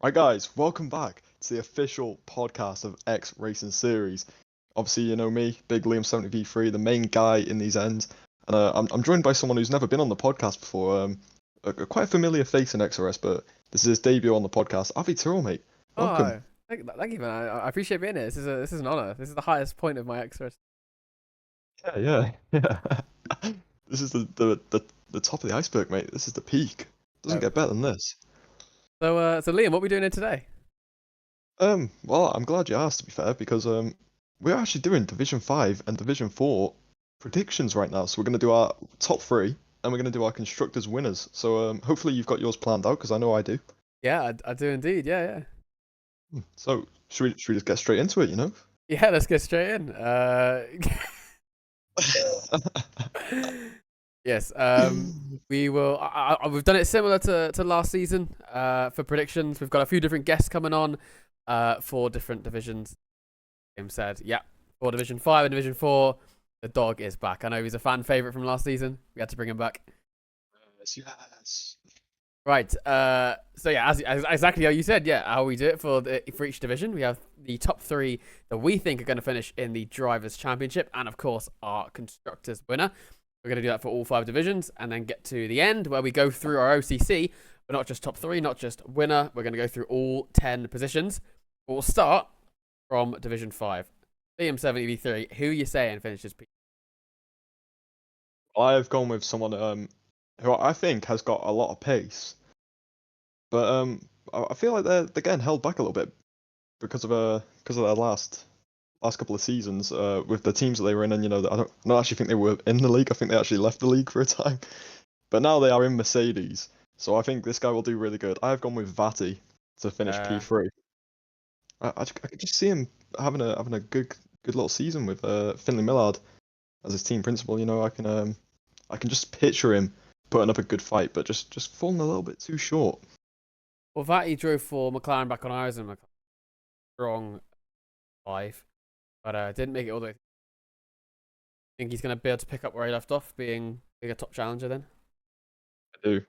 Right, guys, welcome back to the official podcast of X Racing Series. Obviously, you know me, Big Liam 70v3, the main guy in these ends, and I'm joined by someone who's never been on the podcast before. Quite a familiar face in XRS, but this is his debut on the podcast. Avi Tyrrell, mate, welcome. Oh, thank you, man. I appreciate being here. This is an honor. This is the highest point of my express. Yeah. This is the top of the iceberg, mate. This is the peak. Doesn't Uh, get better than this. so Liam, what are we doing here today? Well, I'm glad you asked, to be fair, because we're actually doing Division 5 and Division 4 predictions right now. So we're going to do our top three, and we're going to do our constructors winners. So hopefully you've got yours planned out, because I know I do. Yeah, I do indeed. Yeah. So should we just get straight into it, you know? Yeah, let's get straight in. Yes. We will. We've done it similar to last season. For predictions, we've got a few different guests coming on. For different divisions. Liam said, yeah, for Division 5 and Division 4, the dog is back. I know he's a fan favorite from last season. We had to bring him back. Yes. Right. So yeah, as exactly how you said, yeah, how we do it for each division, we have the top three that we think are going to finish in the drivers' championship, and of course our constructors winner. We're going to do that for all 5 divisions, and then get to the end where we go through our OCC, but not just top 3, not just winner. We're going to go through all 10 positions. We'll start from Division 5. BM70v3. Who are you saying finishes? I've gone with someone who I think has got a lot of pace, but I feel like they're getting held back a little bit because of their last couple of seasons with the teams that they were in, and I don't actually think they were in the league. I think they actually left the league for a time, but now they are in Mercedes. So I think this guy will do really good. I've gone with Vati to finish P3. I could just see him having a good little season with Finley Millard as his team principal. I can just picture him putting up a good fight, but just falling a little bit too short. Well, Vati drove for McLaren back on ours and strong 5, but didn't make it all the way. Think he's going to be able to pick up where he left off, being a top challenger then?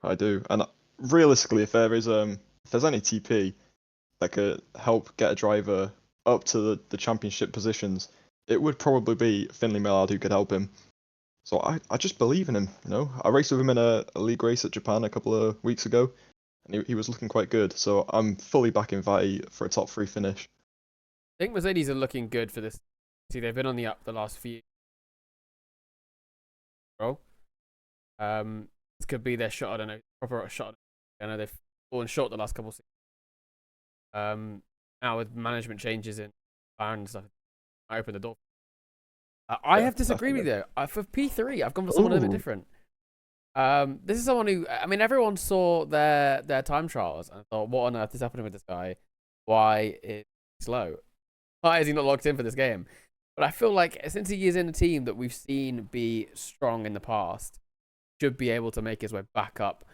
I do, and realistically, if there's any TP that could help get a driver up to the championship positions, it would probably be Finley Millard who could help him. So I just believe in him. I raced with him in a league race at Japan a couple of weeks ago, and he was looking quite good. So I'm fully backing Vati for a top 3 finish. I think Mercedes are looking good for this. See, they've been on the up the last few. This could be their shot. I don't know, proper shot. I know they've fallen short the last couple of seasons. Now with management changes in Bayern and stuff, I opened the door. I have disagreed with you. For P3, I've gone for someone a little bit different. This is someone who, I mean, everyone saw their time trials and thought, what on earth is happening with this guy? Why is he slow? Why is he not locked in for this game? But I feel like since he is in a team that we've seen be strong in the past, should be able to make his way back up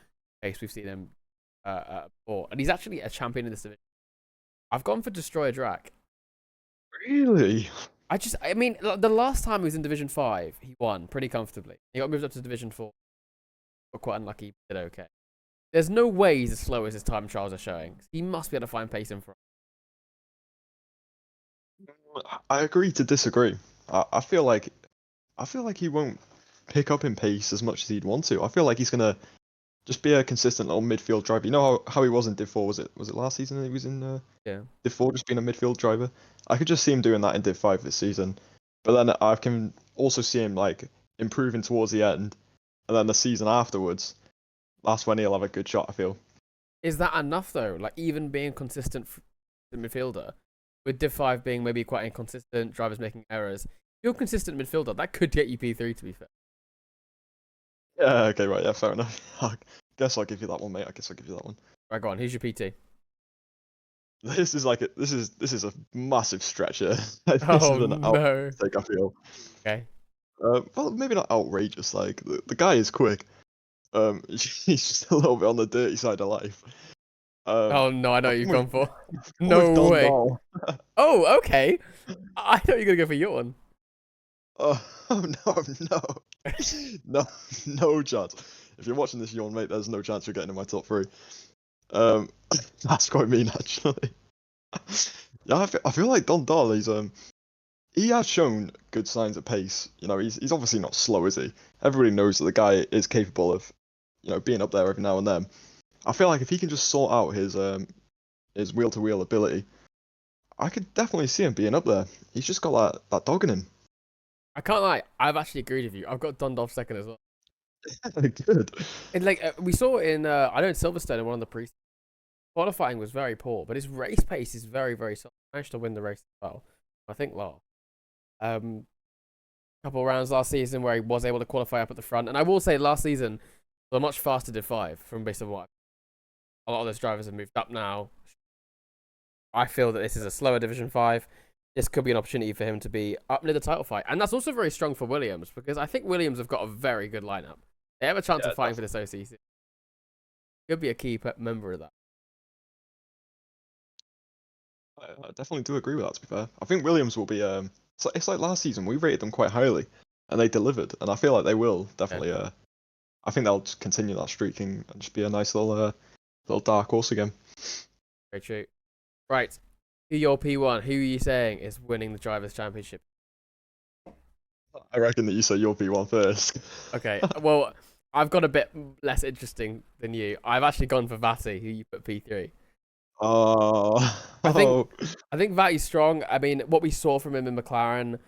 in case we've seen him before. And he's actually a champion in this division. I've gone for Destroyer Drac. Really? I mean, the last time he was in Division 5, he won pretty comfortably. He got moved up to Division 4. But quite unlucky, he did okay. There's no way he's as slow as his time trials are showing. He must be able to find pace in front. I agree to disagree. I feel like he won't pick up in pace as much as he'd want to. I feel like he's gonna just be a consistent little midfield driver. You know how he was in Div 4? Was it last season that he was in Yeah. Div 4, just being a midfield driver? I could just see him doing that in Div 5 this season. But then I can also see him like improving towards the end, and then the season afterwards, that's when he'll have a good shot, I feel. Is that enough though? Like even being consistent midfielder, with Div 5 being maybe quite inconsistent, drivers making errors. If you're a consistent midfielder, that could get you P3 to be fair. Yeah, okay, right, yeah, fair enough. I guess I'll give you that one, mate. I guess I'll give you that one. Right, go on. Who's your PT? This is a massive stretch here. This Oh is an no. outtake, I feel. Okay. Well, maybe not outrageous. Like the guy is quick. He's just a little bit on the dirty side of life. Oh no, I know what you've gone for. With No Don way. Dahl. Oh, okay. I thought you were gonna go for Yawn. Oh no, no chance. If you're watching this, yawn, mate, there's no chance you're getting in my top 3. Um, that's quite mean actually. Yeah, I feel like Don Dahl, he has shown good signs of pace. You know, he's obviously not slow, is he? Everybody knows that the guy is capable of, being up there every now and then. I feel like if he can just sort out his wheel to wheel ability, I could definitely see him being up there. He's just got that dog in him. I can't lie. I've actually agreed with you. I've got Dundalk second as well. Good. And like we saw in, I know in Silverstone in one of the pre qualifying was very poor, but his race pace is very, very solid. He managed to win the race as well. I think last. Couple of rounds last season where he was able to qualify up at the front, and I will say last season was a much faster Div 5 from based on what a lot of those drivers have moved up now. I feel that this is a slower Division 5. This could be an opportunity for him to be up near the title fight, and that's also very strong for Williams because I think Williams have got a very good lineup. They have a chance of fighting for this OCC. Could be a key member of that. I definitely do agree with that. To be fair, I think Williams will be. It's like last season we rated them quite highly, and they delivered, and I feel like they will definitely. I think they'll just continue that streak and just be a nice little dark horse again. Very true. Right, who your P1? Who are you saying is winning the Drivers' Championship? I reckon that you say your P1 first. Okay, well, I've got a bit less interesting than you. I've actually gone for Vati, who you put P3. Oh, I think Vati's strong. I mean, what we saw from him in McLaren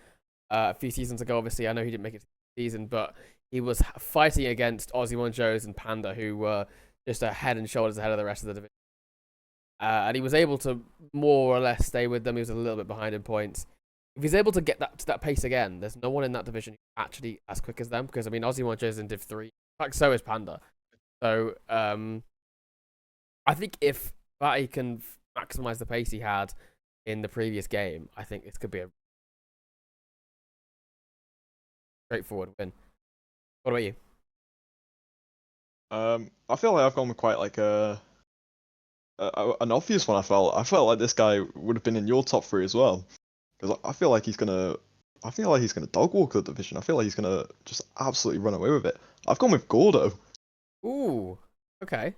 a few seasons ago, obviously, I know he didn't make it to the season, but he was fighting against Ozzy Monjos and Panda, who were just a head and shoulders ahead of the rest of the division. And he was able to more or less stay with them. He was a little bit behind in points. If he's able to get that to that pace again, there's no one in that division actually as quick as them. Because I mean, Ozzy Monjos in Div 3, in fact, so is Panda. So I think if Vati can maximize the pace he had in the previous game, I think this could be a straightforward win. What about you? I feel like I've gone with quite like an obvious one. I felt like this guy would have been in your top three as well, because I feel like he's gonna. I feel like he's gonna dog walk the division. I feel like he's gonna just absolutely run away with it. I've gone with Gordo. Ooh, okay.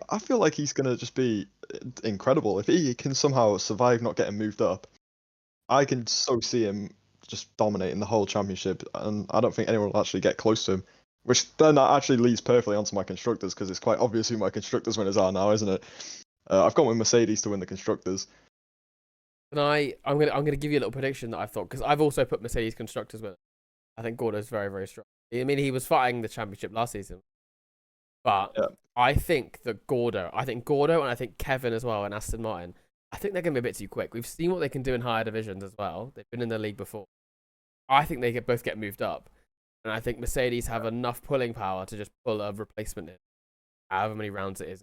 I feel like he's gonna just be incredible if he can somehow survive not getting moved up. I can so see him just dominating the whole championship, and I don't think anyone will actually get close to him. Which then that actually leads perfectly onto my constructors because it's quite obvious who my constructors winners are now, isn't it? I've gone with Mercedes to win the constructors. And I'm gonna give you a little prediction that I've thought because I've also put Mercedes constructors with it. I think Gordo's very, very strong. I mean, he was fighting the championship last season, but Yeah. I think Gordo, and I think Kevin as well, and Aston Martin. I think they're gonna be a bit too quick. We've seen what they can do in higher divisions as well. They've been in the league before. I think they both get moved up, and I think Mercedes have enough pulling power to just pull a replacement in, however many rounds it is,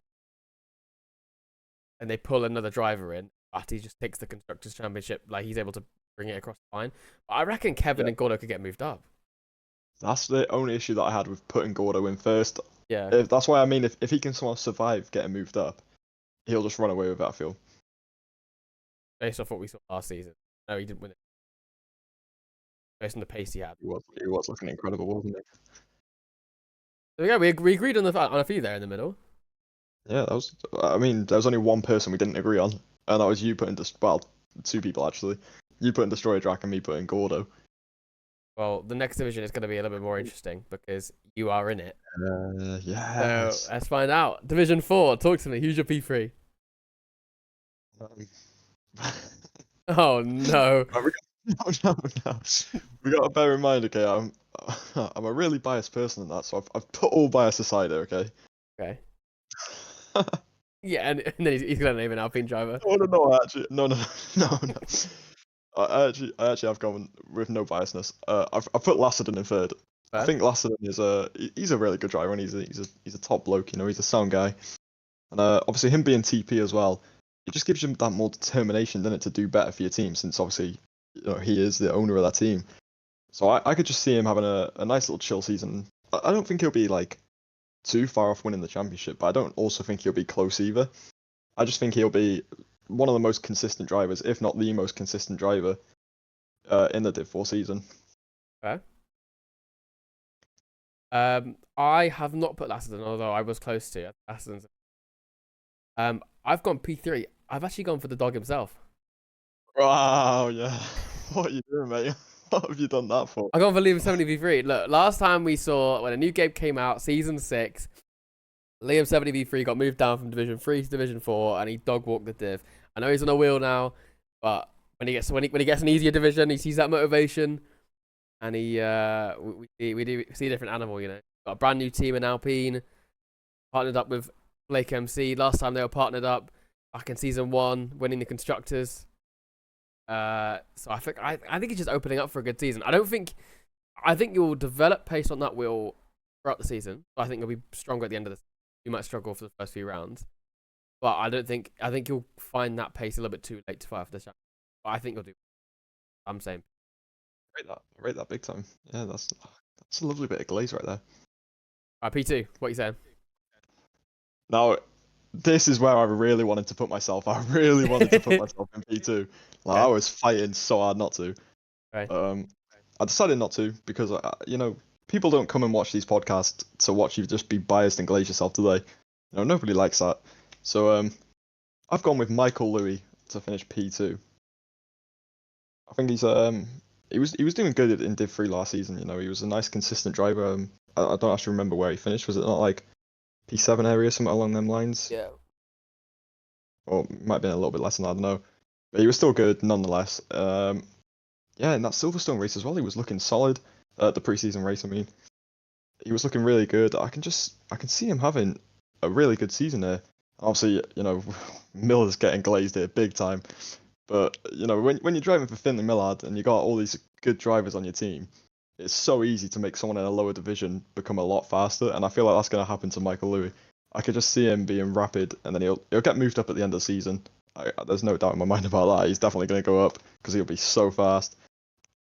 and they pull another driver in. But he just takes the constructors' championship, like he's able to bring it across the line. But I reckon Kevin and Gordo could get moved up. That's the only issue that I had with putting Gordo in first. Yeah. That's why I mean, if he can somehow survive getting moved up, he'll just run away with that, I feel. Based off what we saw last season. No, he didn't win it. Based on the pace he had. He was looking incredible, wasn't he? So yeah, we agreed on a few there in the middle. Yeah, that was. I mean, there was only one person we didn't agree on, and that was you putting well, two people actually. You putting Destroyer Drac and me putting Gordo. Well, the next division is going to be a little bit more interesting because you are in it. Yes. So let's find out. Division 4, talk to me. Who's your P3? Oh no. No. We got to bear in mind, okay. I'm a really biased person in that, so I've put all bias aside here, okay. Okay. Yeah, and then he's going to name an Alpine driver. Oh no, actually, no. I actually have gone with no biasness. I've put Lasserdon in third. Fair. I think Lasserdon is he's a really good driver and he's a top bloke. You know, he's a sound guy, and obviously him being TP as well, it just gives you that more determination, doesn't it, to do better for your team since obviously he is the owner of that team. So I could just see him having a nice little chill season. I don't think he'll be like too far off winning the championship, but I don't also think he'll be close either. I just think he'll be one of the most consistent drivers, if not the most consistent driver, in the Div 4 season. Okay. I have not put Lasserdon, although I was close to. Lasserdon's I've gone P3. I've actually gone for the dog himself. Wow, yeah. What are you doing, mate? What have you done that for? I've gone for Liam 70v3. Look, last time we saw when a new game came out, season 6, Liam 70v3 got moved down from Division 3 to Division 4, and he dog walked the div. I know he's on a wheel now, but when he gets an easier division, he sees that motivation, and we do see a different animal. You know, got a brand new team in Alpine, partnered up with Blake MC. Last time they were partnered up back in season 1, winning the constructors. So I think it's just opening up for a good season. I think you'll develop pace on that wheel throughout the season. I think you'll be stronger at the end of the season. You might struggle for the first few rounds, but I think you'll find that pace a little bit too late to fight for the champion. But I think you'll do. I'm saying. Rate that big time. Yeah, that's a lovely bit of glaze right there. P2, what are you saying? Now, this is where I really wanted to put myself. I really wanted to put myself in P2. Like, Okay. I was fighting so hard not to. Right. I decided not to because people don't come and watch these podcasts to watch you just be biased and glaze yourself, do they? Nobody likes that. So I've gone with Michael Louis to finish P2. I think he was doing good in Div 3 last season. He was a nice consistent driver. I don't actually remember where he finished. Was it not like P7 area, something along them lines? Yeah. Or it might have been a little bit less than that, I don't know. But he was still good nonetheless. Yeah, in that Silverstone race as well, he was looking solid. The preseason race, I mean, he was looking really good. I can see him having a really good season there. Obviously, Miller's getting glazed here big time. But when you're driving for Finley Millard and you got all these good drivers on your team, it's so easy to make someone in a lower division become a lot faster. And I feel like that's going to happen to Michael Louis. I could just see him being rapid, and then he'll get moved up at the end of the season. There's no doubt in my mind about that. He's definitely going to go up because he'll be so fast.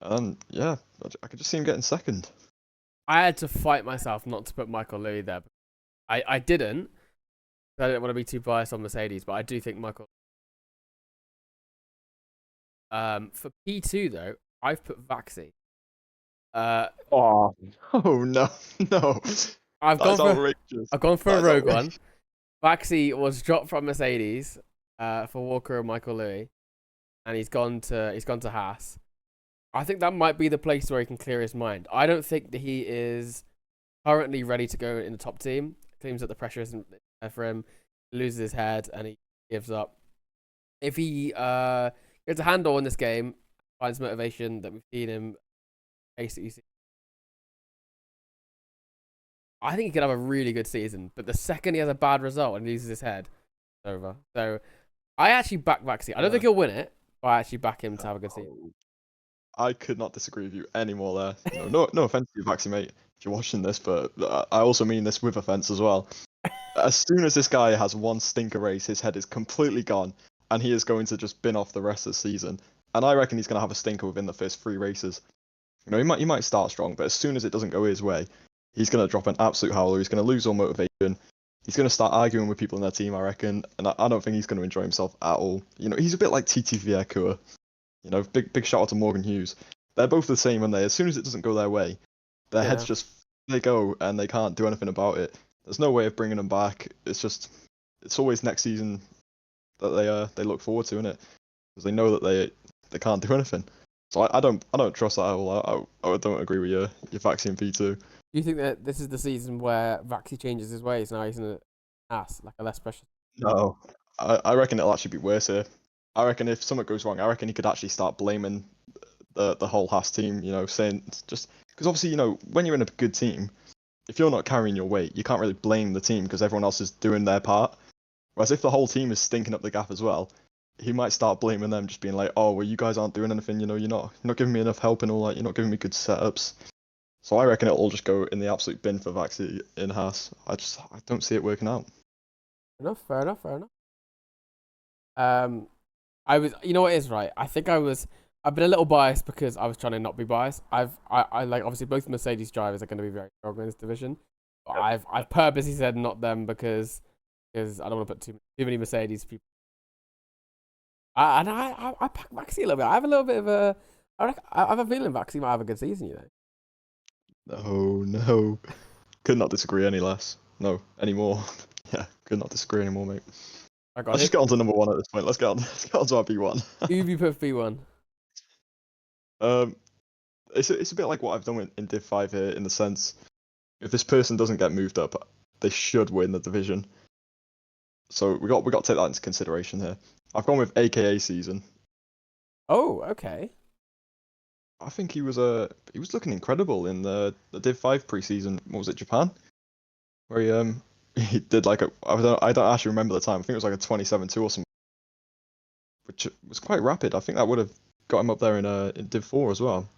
And yeah, I could just see him getting second. I had to fight myself not to put Michael Louis there. I didn't. I didn't want to be too biased on Mercedes, but I do think Michael. For P2 though, I've put Vaxi. Oh no, no. I've That's gone for outrageous. I've gone for a That's rogue outrageous. one. Vaxi was dropped from Mercedes for Walker and Michael Louis, and he's gone to Haas. I think that might be the place where he can clear his mind. I don't think that he is currently ready to go in the top team. Claims that the pressure isn't there for him. He loses his head and he gives up. If he gets a handle in this game, finds motivation that we've seen him basically. I think he could have a really good season, but the second he has a bad result and loses his head, it's over. So I actually back Vaxi. I don't think he'll win it, but I actually back him to have a good season. I could not disagree with you anymore there. No offense to you, Vaxi, mate, if you're watching this, but I also mean this with offense as well. As soon as this guy has one stinker race, his head is completely gone, and he is going to just bin off the rest of the season. And I reckon he's going to have a stinker within the first 3 races. He might start strong, but as soon as it doesn't go his way, he's going to drop an absolute howler. He's going to lose all motivation. He's going to start arguing with people in their team, I reckon, and I don't think he's going to enjoy himself at all. He's a bit like TT Viercoeur. Big shout out to Morgan Hughes. They're both the same, and as soon as it doesn't go their way, their heads just they go and they can't do anything about it. There's no way of bringing them back. It's always next season that they look forward to, innit? Because they know that they can't do anything. So I don't trust that at all. I don't agree with your Vaxi P2. Do you think that this is the season where Vaxi changes his ways? Now he's in an ass, like a less precious. No, I reckon it'll actually be worse here. I reckon if something goes wrong, I reckon he could actually start blaming the whole Haas team. Saying just because obviously when you're in a good team, if you're not carrying your weight, you can't really blame the team because everyone else is doing their part. Whereas if the whole team is stinking up the gap as well, he might start blaming them, just being like, "Oh, well, you guys aren't doing anything. You're not giving me enough help and all that. You're not giving me good setups." So I reckon it'll all just go in the absolute bin for Vaxi in Haas. I don't see it working out. Fair enough. I was, you know what is right? I think I've been a little biased because I was trying to not be biased. I like obviously both Mercedes drivers are going to be very strong in this division. But I've purposely said not them because I don't want to put too many Mercedes people. I pack Vaxi a little bit. I have a little bit of a. I have a feeling Vaxi might have a good season. No. Could not disagree any less. No, anymore. Yeah, could not disagree anymore, mate. I got Let's just it. get on to number one at this point. Let's get on to our B1. Who have you put V1? um, it's a bit like what I've done in Div 5 here, in the sense, if this person doesn't get moved up, they should win the division. So we got to take that into consideration here. I've gone with AKA Season. Oh, okay. I think he was looking incredible in the Div 5 preseason. What was it, Japan? Where he he did like I don't actually remember the time. I think it was like a 27-2 or something, which was quite rapid. I think that would have got him up there in Div 4 as well.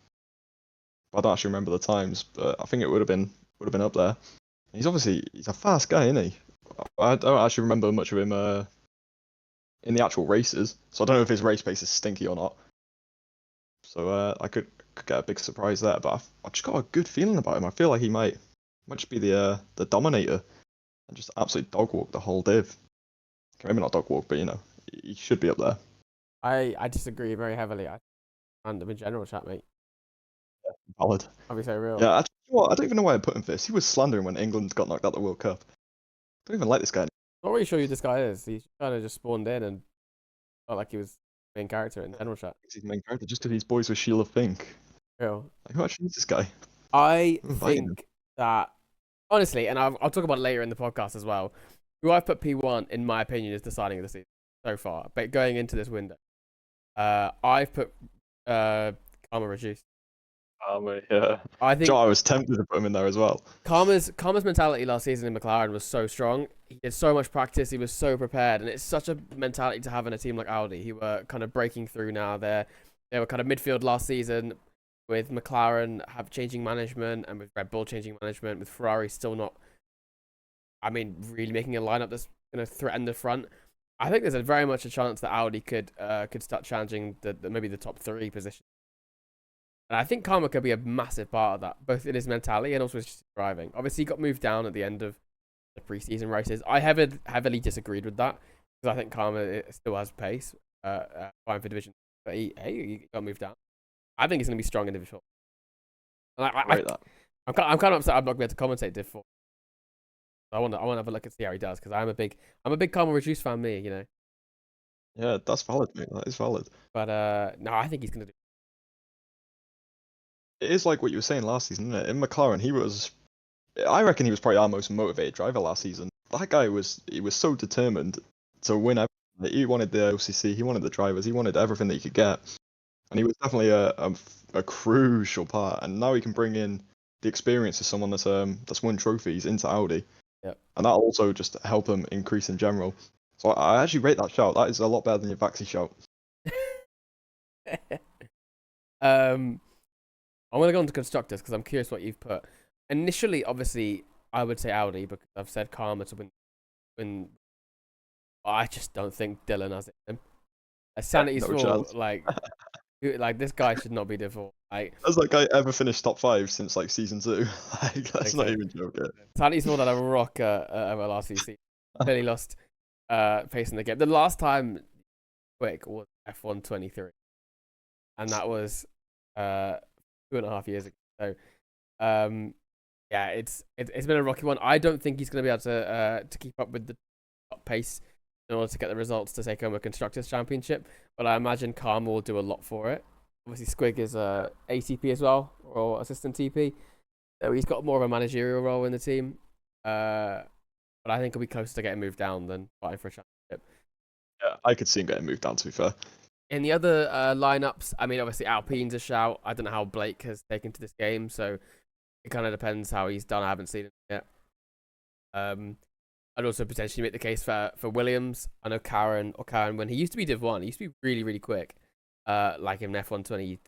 I don't actually remember the times, but I think it would have been up there. He's a fast guy, isn't he? I don't actually remember much of him in the actual races, so I don't know if his race pace is stinky or not. So I could get a big surprise there, but I've just got a good feeling about him. I feel like he might just be the dominator and just absolutely dog walk the whole div. Maybe not dog walk, but he should be up there. I disagree very heavily. I random in general chat, mate. Valid. I'll be so real. Yeah, actually, I don't even know why I put him first. He was slandering when England got knocked out the World Cup. I don't even like this guy. Not really sure who this guy is. He kind of just spawned in and felt like he was the main character in general chat. He's the main character just because he's boys with Sheila Fink. Real. Like, who actually is this guy? I Inviting him. think that honestly, and I'll talk about it later in the podcast as well. Who I've put P1 in my opinion is the signing of the season so far. But going into this window, I've put Karma Reduced. Yeah. I think I was tempted to put him in there as well. Karma's mentality last season in McLaren was so strong. He did so much practice. He was so prepared, and it's such a mentality to have in a team like Audi. He were kind of breaking through now. They were kind of midfield last season, with McLaren have changing management, and with Red Bull changing management, with Ferrari still not. I mean, really making a lineup that's going to threaten the front. I think there's a very much a chance that Audi could start challenging maybe the top 3 position. And I think Karma could be a massive part of that, both in his mentality and also his driving. Obviously, he got moved down at the end of the preseason races. I heavily disagreed with that because I think Karma still has pace, fine for division. But he got moved down. I think he's going to be strong in division 4. I'm kind of upset I'm not going to be able to commentate Div 4. I want to have a look and see how he does because I'm a big Karma Reduced fan. Yeah, that's valid, mate. That is valid. But no, I think he's going to do. It is like what you were saying last season, isn't it? In McLaren, I reckon he was probably our most motivated driver last season. That guy was so determined to win everything. He wanted the OCC, he wanted the drivers, he wanted everything that he could get. And he was definitely a crucial part. And now he can bring in the experience of someone that's won trophies into Audi. Yep. And that'll also just help him increase in general. So I actually rate that shout. That is a lot better than your Vaxi shout. I want to go on to constructors because I'm curious what you've put. Initially, obviously, I would say Audi because I've said Karma to win. But I just don't think Dylan has it in him. Sanity's full, like this guy should not be default. Has that guy ever finished top 5 since like season 2? Let's not even joke it. Sanity's more than a rocker at LRCC. Clearly lost pace in the game. The last time quick was F1 23, and that was 2.5 years ago. So, yeah, it's been a rocky one. I don't think he's going to be able to keep up with the top pace in order to get the results to take home a constructors championship. But I imagine Karma will do a lot for it. Obviously, Squig is ATP as well, or assistant TP. So he's got more of a managerial role in the team. But I think he'll be closer to getting moved down than fighting for a championship. Yeah, I could see him getting moved down, to be fair. In the other lineups, I mean, obviously Alpine's a shout. I don't know how Blake has taken to this game, so it kind of depends how he's done. I haven't seen it yet. I'd also potentially make the case for Williams. I know Karen, when he used to be Div 1, he used to be really, really quick, like in F1 20.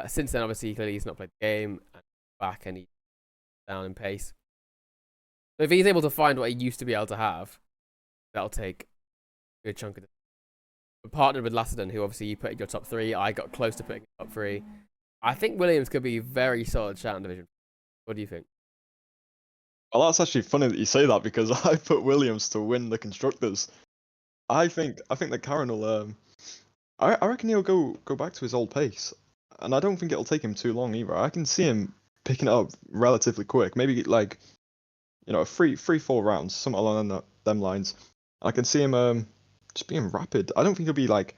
Since then, obviously, clearly he's not played the game, and back and he's down in pace. So if he's able to find what he used to be able to have, that'll take a good chunk of it. Partnered with Lasserdon, who obviously you put in your top 3. I got close to putting top 3. I think Williams could be a very solid shout in division. What do you think? Well, that's actually funny that you say that because I put Williams to win the constructors. I think that Karen will. I reckon he'll go back to his old pace, and I don't think it'll take him too long either. I can see him picking it up relatively quick. Maybe like, 3-4 rounds, something along them lines. I can see him just being rapid. I don't think he'll be like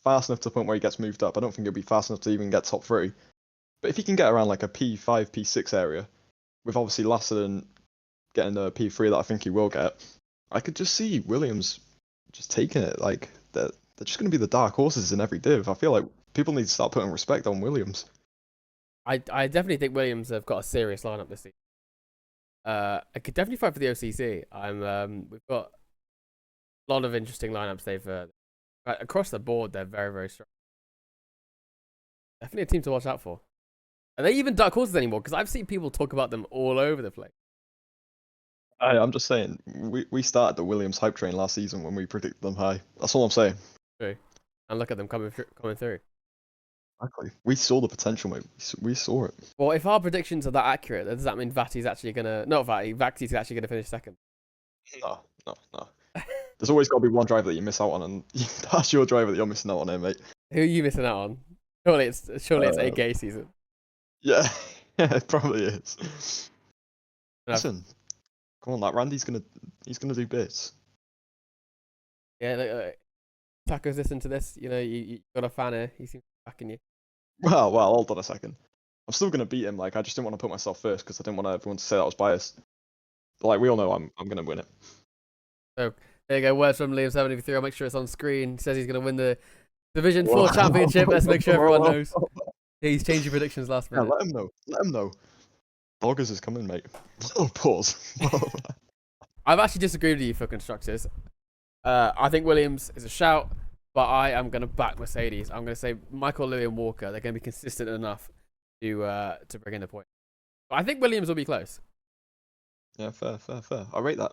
fast enough to the point where he gets moved up. I don't think he'll be fast enough to even get top three. But if he can get around like a P5, P6 area, with obviously Lassiter getting the P3 that I think he will get, I could just see Williams just taking it. Like they're just going to be the dark horses in every div. I feel like people need to start putting respect on Williams. I definitely think Williams have got a serious lineup this season. I could definitely fight for the OCC. We've got a lot of interesting lineups. They've across the board, they're very, very strong. Definitely a team to watch out for. Are they even dark horses anymore? Because I've seen people talk about them all over the place. I'm just saying, we started the Williams hype train last season when we predicted them high. That's all I'm saying. True. And look at them coming through. Exactly. We saw the potential, mate. We saw it. Well, if our predictions are that accurate, then does that mean Vati's actually gonna Vati's actually gonna finish second? No. There's always got to be one driver that you miss out on, and that's your driver that you're missing out on here, mate. Who are you missing out on? Surely it's a gay season. Yeah, it probably is. Listen, come on, that Randy's gonna do bits. Yeah, look, Taco's listen to this. You know, you got a fan here. He seems backing you. Well, hold on a second. I'm still gonna beat him. Like, I just didn't want to put myself first because I didn't want everyone to say that I was biased. But, like, we all know I'm gonna win it. So there you go. Words from Liam73. I'll make sure it's on screen. He says he's gonna win the Division 4 championship. Let's make sure everyone knows. He's changed your predictions last minute. Yeah, let him know. Boggers is coming, mate. Oh, pause. I've actually disagreed with you for constructors. I think Williams is a shout, but I am going to back Mercedes. I'm going to say Michael, Lewis, and Walker. They're going to be consistent enough to bring in the point. But I think Williams will be close. Yeah, fair. I rate that.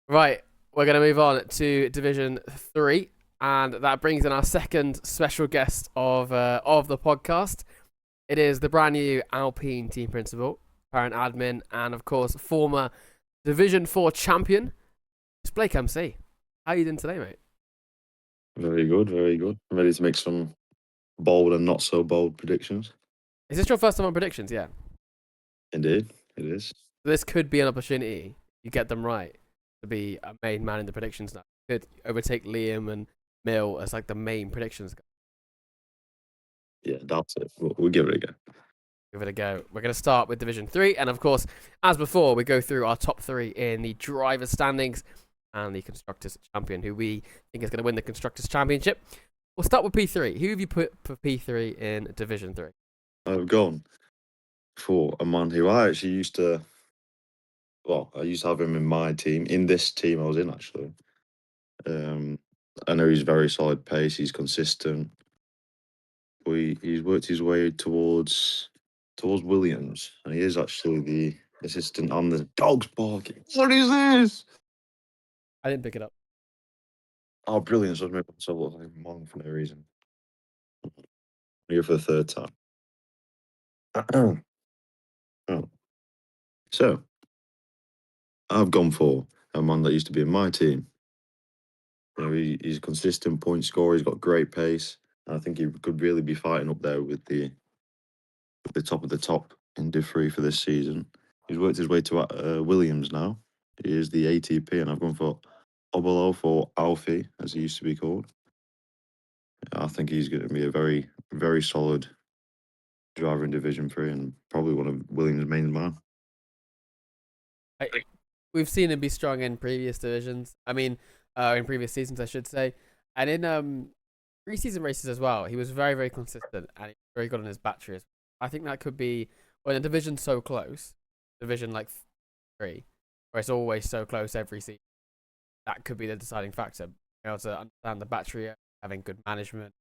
Right, we're going to move on to Division 3. And that brings in our second special guest of the podcast. It is the brand new Alpine team principal, parent admin, and of course former Division 4 champion. It's Blake MC. How are you doing today, mate? Very good. I'm ready to make some bold and not so bold predictions. Is this your first time on predictions? Yeah. Indeed, it is. This could be an opportunity. You get them right to be a main man in the predictions now. Could overtake Liam and Mill as like the main predictions guy. Yeah, that's it. We'll give it a go. Give it a go. We're going to start with Division 3. And of course, as before, we go through our top 3 in the driver's standings and the Constructors Champion, who we think is going to win the Constructors Championship. We'll start with P3. Who have you put for P3 in Division 3? I've gone for a man who I actually used to have him in my team, in this team I was in, actually. I know he's very solid pace, he's consistent. He's worked his way towards Williams, and he is actually the assistant on the dog's barking. What is this? I didn't pick it up. Oh, brilliant. So I've made myself look like a monk for no reason. Here for the third time. Oh. So, I've gone for a man that used to be in my team. You know, he's a consistent point scorer. He's got great pace. And I think he could really be fighting up there with the top of the top in Div 3 for this season. He's worked his way to Williams now. He is the ATP, and I've gone for Obolo for Alfie, as he used to be called. I think he's going to be a very, very solid driver in Division 3 and probably one of Williams' main man. We've seen him be strong in previous divisions. I mean, in previous seasons, I should say. And in pre-season races as well, he was very, very consistent and very good on his batteries. I think that could be, when a division's so close, division like 3, where it's always so close every season, that could be the deciding factor. You know, to understand the battery, having good management.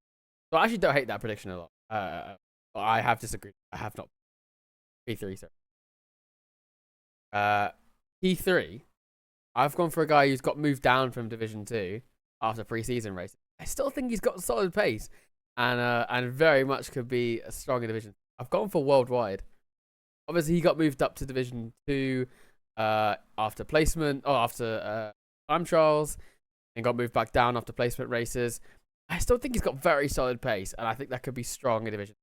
So I actually don't hate that prediction a lot. But I have disagreed. I have not. P3, sorry. P3, I've gone for a guy who's got moved down from Division 2 after pre-season race. I still think he's got solid pace and very much could be a strong in Division. I've gone for Worldwide. Obviously, he got moved up to Division 2 after placement, or after time trials, and got moved back down after placement races. I still think he's got very solid pace, and I think that could be strong in Division.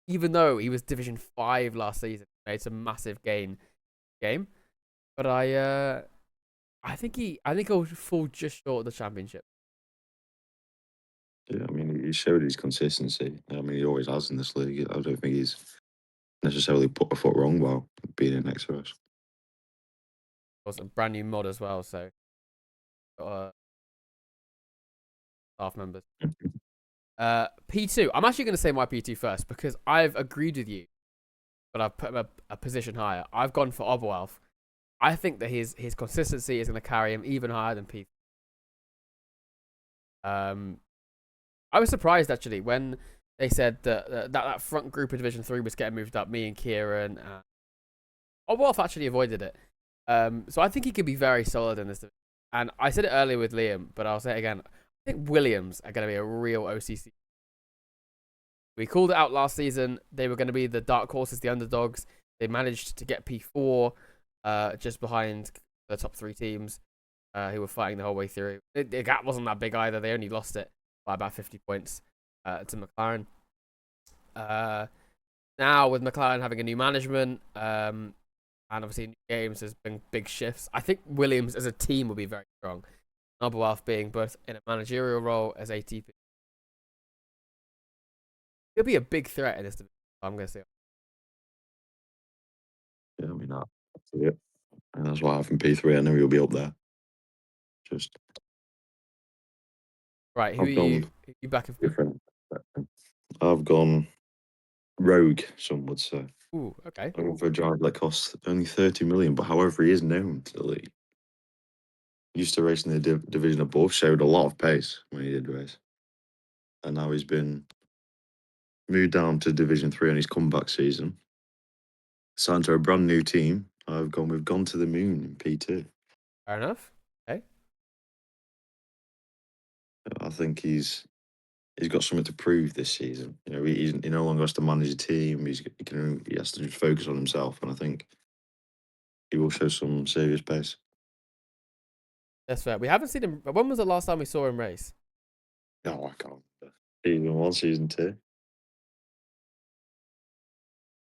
Even though he was Division 5 last season, made some massive game. But I I think he'll fall just short of the championship. Yeah, I mean, he showed his consistency. I mean, he always has in this league. I don't think he's necessarily put a foot wrong while being in next to us. Was a brand new mod as well, so got staff members. P2. I'm actually going to say my P2 first because I've agreed with you, but I've put him a position higher. I've gone for Oberwolf. I think that his consistency is going to carry him even higher than P3. I was surprised actually when they said that front group of Division 3 was getting moved up. Me and Kieran. Oberwolf actually avoided it. So I think he could be very solid in this division. And I said it earlier with Liam, but I'll say it again. I think Williams are going to be a real OCC. We called it out last season. They were going to be the dark horses, the underdogs. They managed to get P4 just behind the top 3 teams who were fighting the whole way through. The gap wasn't that big either. They only lost it by about 50 points to McLaren. Now, with McLaren having a new management and obviously new games, there's been big shifts. I think Williams as a team will be very strong. Oberwolf being both in a managerial role as ATP. He'll be a big threat in this division, I'm going to say. Yeah, I mean, that's it. And that's why I have him P3. I know he'll be up there. Just Right, who I've are gone you backing for? different. I've gone rogue, some would say. Ooh, okay. I went for a driver that costs only 30 million, but however he is known to the league. Used to race in the division above, showed a lot of pace when he did race. And now he's been moved down to Division 3 on his comeback season. Signed to a brand new team. We've gone to the moon in P2. Fair enough. Okay. I think he's got something to prove this season. You know, he no longer has to manage a team. He has to just focus on himself, and I think he will show some serious pace. That's fair. We haven't seen him. When was the last time we saw him race? No, I can't. Season 1, Season 2. It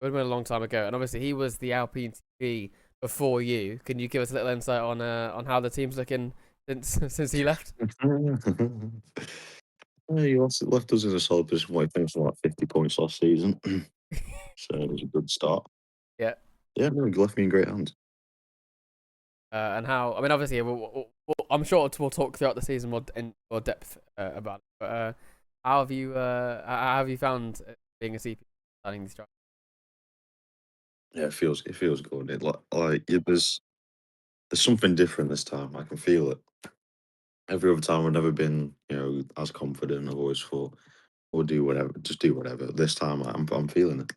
would have been a long time ago. And obviously, he was the Alpine TV before you. Can you give us a little insight on how the team's looking since he left? He left us in a solid position where he finished like 50 points last season. So it was a good start. Yeah. Yeah, no, he left me in great hands. And how? I mean, obviously, I'm sure we'll talk throughout the season in more depth about it. But how have you found being a CP starting these drivers? Yeah, it feels good. There's something different this time. I can feel it. Every other time I've never been, as confident. I've always thought, we'll do whatever, just do whatever. This time I'm feeling it.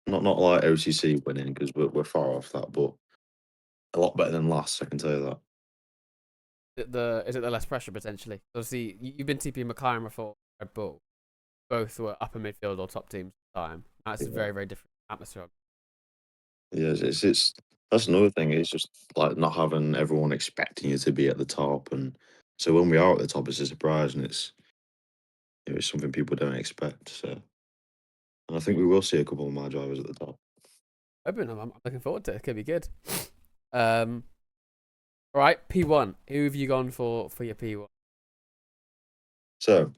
Not like OCC winning because we're far off that, but a lot better than last. I can tell you that. Is it the less pressure potentially? Obviously, you've been TP McLaren before, Red Bull. Both were upper midfield or top teams at the time. That's a Yeah. very, very different atmosphere. Yeah, it's that's another thing. It's just like not having everyone expecting you to be at the top, and so when we are at the top, it's a surprise, and it's something people don't expect. So, and I think we will see a couple of my drivers at the top. I'm looking forward to it. It could be good. All right, P1. Who have you gone for your P1? So,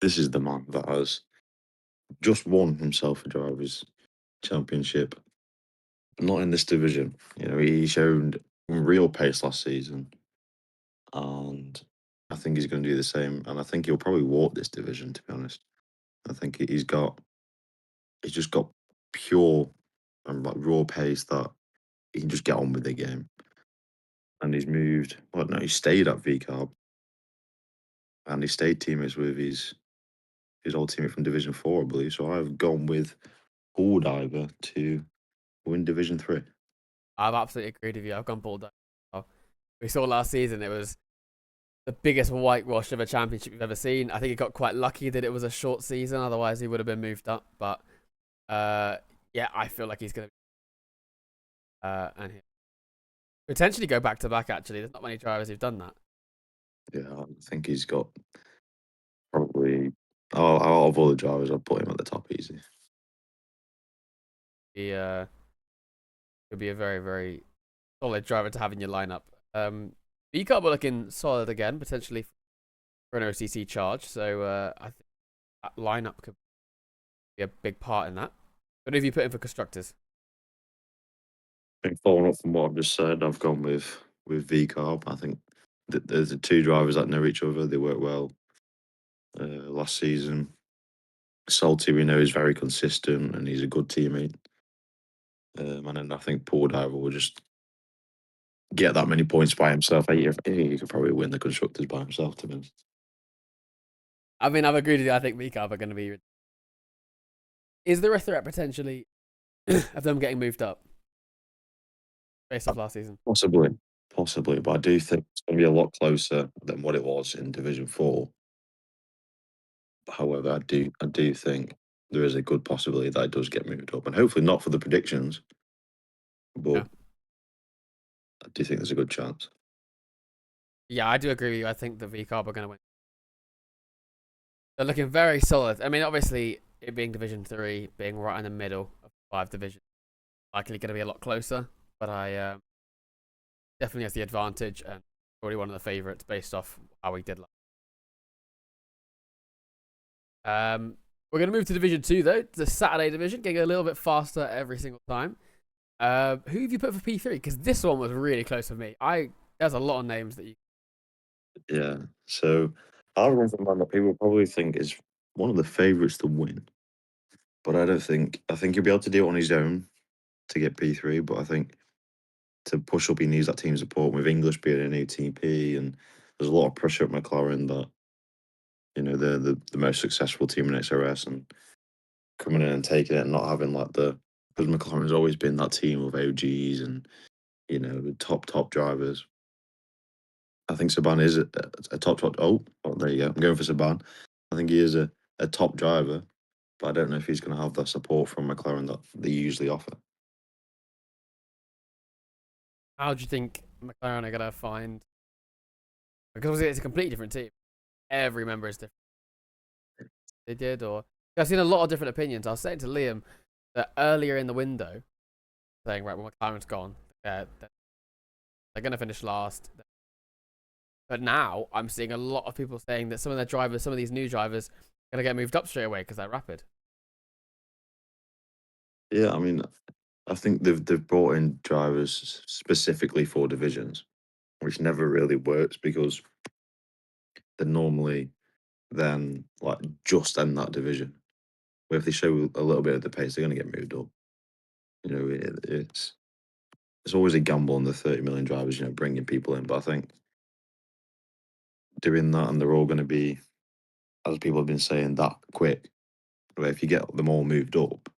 this is the man that has just won himself a drivers' championship. Not in this division. He showed real pace last season, and I think he's going to do the same. And I think he'll probably walk this division. To be honest, I think he's just got pure and like raw pace that he can just get on with the game. And he's moved. Well, no, he stayed at VCarb, and he stayed teammates with his old teammate from Division 4, I believe. So I've gone with Paul Diver to win Division 3. I've absolutely agreed with you. I've gone Bull. We saw last season it was the biggest whitewash of a championship we've ever seen. I think he got quite lucky that it was a short season. Otherwise, he would have been moved up. But yeah, I feel like he's going to and potentially go back to back. Actually, there's not many drivers who've done that. Yeah, I think he's got probably out of all the drivers, I'd put him at the top easy. He could be a very, very solid driver to have in your lineup. VCarb are looking solid again, potentially for an OCC charge. So I think that lineup could be a big part in that. What have you put in for constructors? I think following up from what I've just said, I've gone with VCarb. I think that there's the two drivers that know each other. They work well. Last season, Salty we know is very consistent and he's a good teammate. And then I think Paul Diver will just get that many points by himself. He could probably win the constructors by himself, to be honest. I mean, I've agreed with you. I think VCarb are going to be. Is there a threat potentially of them getting moved up based off last season? Possibly, but I do think it's going to be a lot closer than what it was in Division 4. However, I do think there is a good possibility that it does get moved up, and hopefully not for the predictions, but Yeah. I do think there's a good chance. Yeah, I do agree with you. I think the VCarb are going to win. They're looking very solid. I mean, obviously, it being Division 3, being right in the middle of 5 divisions, likely going to be a lot closer. But I definitely has the advantage and already one of the favourites based off how we did last. We're going to move to Division 2, though. The Saturday division, getting a little bit faster every single time. Who have you put for P3? Because this one was really close for me. There's a lot of names that you. Yeah, so I'll run from one that people probably think is one of the favourites to win, but I don't think. I think he'll be able to do it on his own to get P3, but I think to push up, he needs that team support with English being an ATP, and there's a lot of pressure at McLaren that they're the most successful team in XRS, and coming in and taking it and not having like because McLaren has always been that team of OGs and top drivers. I think Saban is a top. Oh, there you go. I'm going for Saban. I think he is a top driver, but I don't know if he's going to have that support from McLaren that they usually offer. How do you think McLaren are going to find? Because obviously it's a completely different team. Every member is different. They did, or I've seen a lot of different opinions. I was saying to Liam that earlier in the window, saying, right, well, McLaren's gone. They're going to finish last. But now I'm seeing a lot of people saying that some of their drivers, some of these new drivers, are going to get moved up straight away because they're rapid. Yeah, I mean, I think they've brought in drivers specifically for divisions, which never really works because they're normally then like just in that division. Where if they show a little bit of the pace, they're going to get moved up. It's always a gamble on the 30 million drivers, bringing people in. But I think doing that, and they're all going to be, as people have been saying, that quick. Where if you get them all moved up,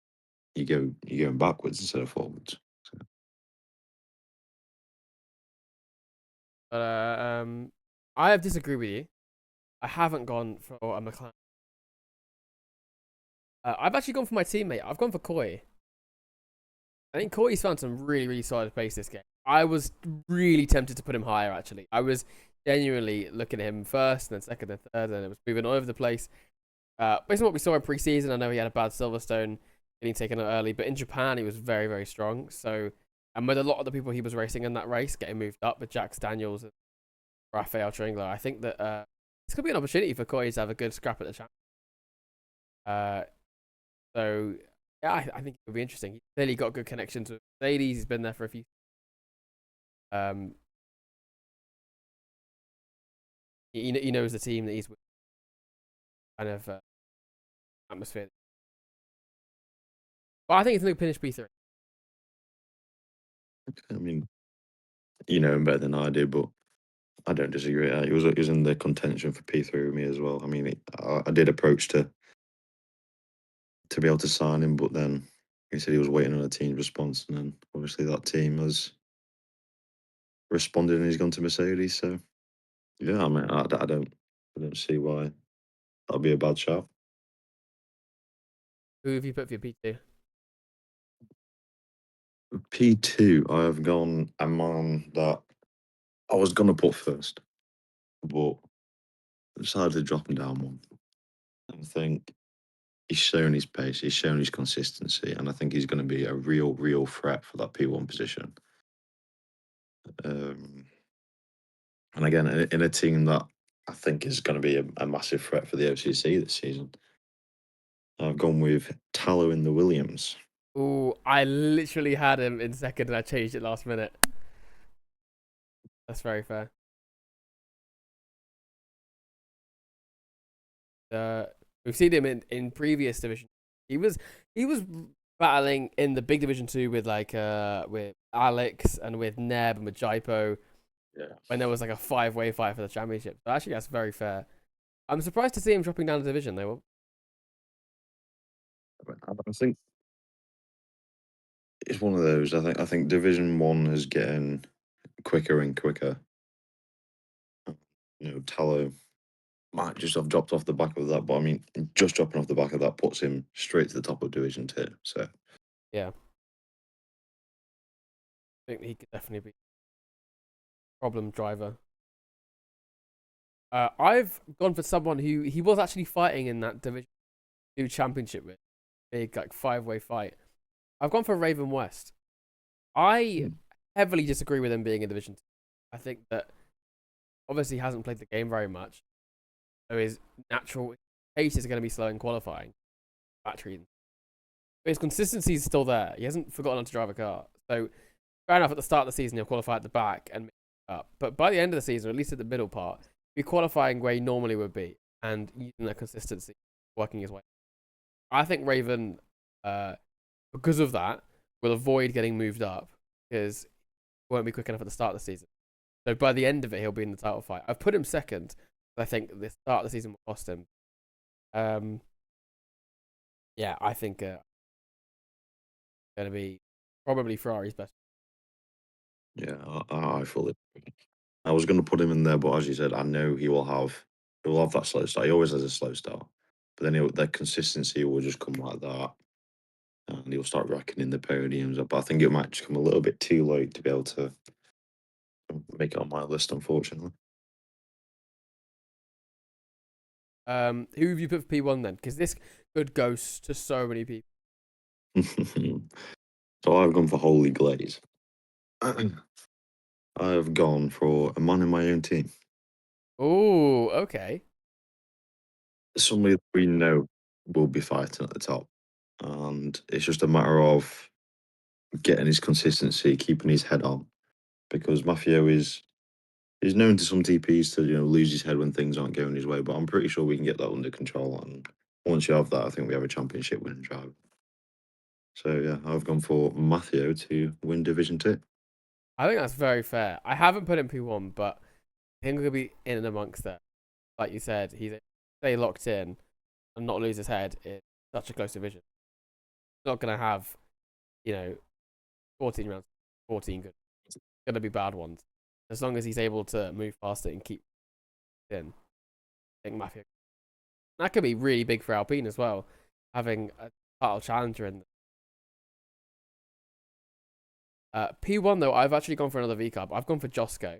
you're going backwards instead of forwards. So. But I have disagreed with you. I haven't gone for a McLaren. I've actually gone for my teammate. I've gone for Koi. I think Koi's found some really, really solid pace this game. I was really tempted to put him higher, actually. I was genuinely looking at him first, and then second, and third, and it was moving all over the place. Based on what we saw in pre-season, I know he had a bad Silverstone getting taken out early, but in Japan, he was very, very strong. So, and with a lot of the people he was racing in that race getting moved up, with Jax Daniels and Rafael Tringler, I think that this could be an opportunity for Koi to have a good scrap at the champ. So, yeah, I think it would be interesting. He's clearly got good connections with Mercedes. He's been there for a few. He knows the team that he's with. Kind of atmosphere. But I think he's going to finish P3. I mean, you know him better than I do, but I don't disagree. He was in the contention for P3 with me as well. I mean, I did approach to be able to sign him, but then he said he was waiting on a team response, and then obviously that team has responded, and he's gone to Mercedes. So yeah, I mean, I don't see why that'll be a bad shout. Who have you put for your P2? P2, I have gone a man that I was gonna put first, but decided to drop him down one. I think he's shown his pace, he's shown his consistency, and I think he's going to be a real threat for that P1 position. And again, in a team that I think is going to be a massive threat for the OCC this season, I've gone with Tallow in the Williams. Ooh, I literally had him in second and I changed it last minute. That's very fair. We've seen him in previous division. He was battling in the big division 2 with with Alex and with Neb and with Jaipo Yeah. when there was like a 5-way fight for the championship. So actually, that's very fair. I'm surprised to see him dropping down the division though. I think it's one of those. I think Division 1 is getting quicker and quicker. Tallow might just have dropped off the back of that, but I mean, just dropping off the back of that puts him straight to the top of Division 2. So Yeah, I think he could definitely be a problem driver. I've gone for someone who he was actually fighting in that Division 2 championship with, big like 5-way fight. I've gone for Raven West. I heavily disagree with him being in Division 2. I think that obviously he hasn't played the game very much, so his natural pace is going to be slow in qualifying. Battery, but his consistency is still there. He hasn't forgotten how to drive a car. So fair enough. At the start of the season, he'll qualify at the back and make it up. But by the end of the season, or at least at the middle part, he'll be qualifying where he normally would be and using that consistency, working his way. I think Raven, because of that, will avoid getting moved up because he won't be quick enough at the start of the season. So by the end of it, he'll be in the title fight. I've put him second. I think the start of the season will cost him. Yeah, I think going to be probably Ferrari's best. yeah, I fully. I was going to put him in there, but as you said, I know he will have that slow start. He always has a slow start, but then the consistency will just come like that, and he'll start racking in the podiums. But I think it might just come a little bit too late to be able to make it on my list, unfortunately. Who have you put for P1 then? Because this could go to so many people. So I've gone for Holy Glaze. I've gone for a man in my own team. Oh, okay. Somebody that we know will be fighting at the top. And it's just a matter of getting his consistency, keeping his head on. Because Mafio is known to some TPs to, lose his head when things aren't going his way, but I'm pretty sure we can get that under control. And once you have that, I think we have a championship winning drive. So yeah, I've gone for Mafio to win Division 2. I think that's very fair. I haven't put him P1, but I think we'll be in and amongst that. Like you said, he's stay locked in and not lose his head in such a close division. He's not going to have, 14 rounds, 14 good. It's going to be bad ones. As long as he's able to move past it and keep in, I think Mafia. That could be really big for Alpine as well, having a title challenger in. P1 though, I've actually gone for another V Cup. I've gone for Josco.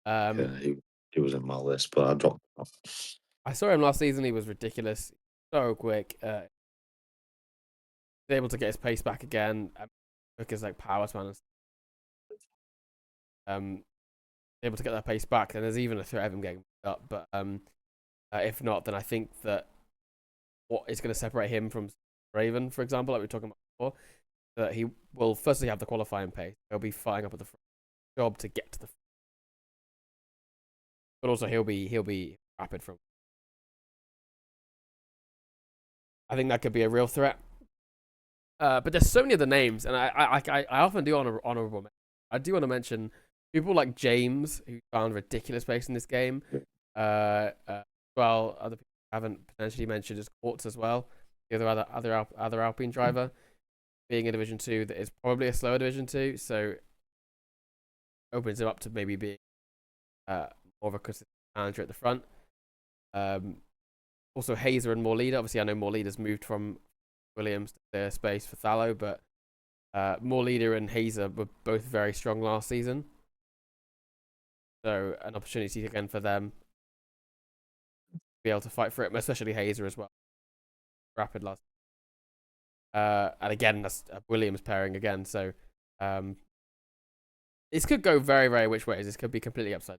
Yeah, he was in my list, but I dropped him off. I saw him last season. He was ridiculous, so quick. He's able to get his pace back again. Because like power to able to get that pace back. Then there's even a threat of him getting up. But if not, then I think that what is going to separate him from Raven, for example, like we were talking about before, that he will firstly have the qualifying pace. He'll be fighting up at the front, job to get to the front. But also he'll be rapid from. I think that could be a real threat. But there's so many other names, and I often do honorable. I do want to mention people like James, who found ridiculous pace in this game. Well, other people haven't potentially mentioned as Quartz as well, the other Alpine driver, being a Division 2 that is probably a slower Division 2, so opens him up to maybe being more of a consistent manager at the front. Also Hazer and Morleader. Obviously, I know Morleader's moved from Williams to their space for Thallow, but Morleader and Hazer were both very strong last season. So an opportunity again for them to be able to fight for it, especially Hazer as well. Rapid last. And again, that's a Williams pairing again. So This could go very, very which ways. This could be completely upside.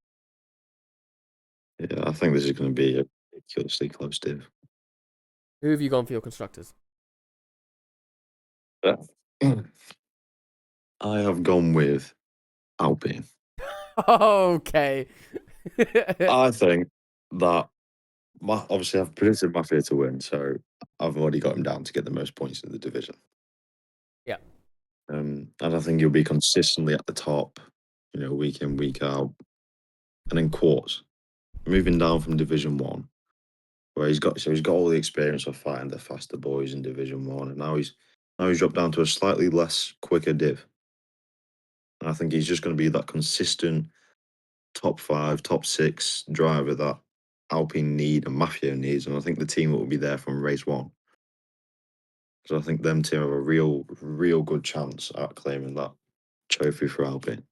Yeah, I think this is going to be a ridiculously close div. Who have you gone for your constructors? Yeah. I have gone with Alpine. Okay. I think that obviously I've predicted Mafia to win, so I've already got him down to get the most points in the division. Yeah. And I think he'll be consistently at the top, week in, week out. And then Quartz, moving down from Division 1, where he's got all the experience of fighting the faster boys in Division 1, and now he's dropped down to a slightly less quicker div. And I think he's just going to be that consistent top 5, top 6 driver that Alpine need and Mafia needs, and I think the team will be there from race 1. So I think them two have a real good chance at claiming that trophy for Alpine.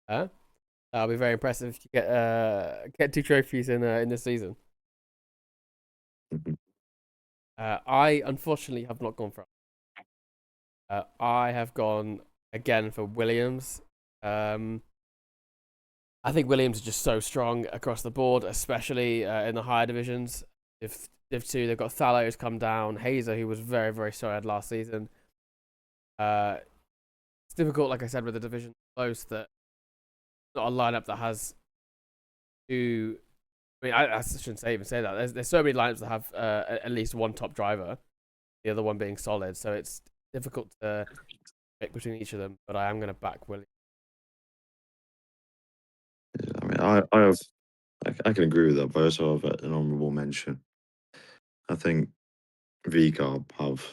That'll be very impressive if you get 2 trophies in this season. Mhm. I unfortunately have not gone for. I have gone again for Williams. I think Williams is just so strong across the board, especially in the higher divisions. If Div 2, they've got Thallow who's come down, Hazer, who was very, very solid last season. It's difficult, like I said, with the division close, that it's not a lineup that has two. I mean, I shouldn't even say that. There's so many lineups that have at least one top driver, the other one being solid. So it's difficult to pick between each of them. But I am going to back Williams. Yeah, I mean, I can agree with that, but I also have an honourable mention. I think VCarb have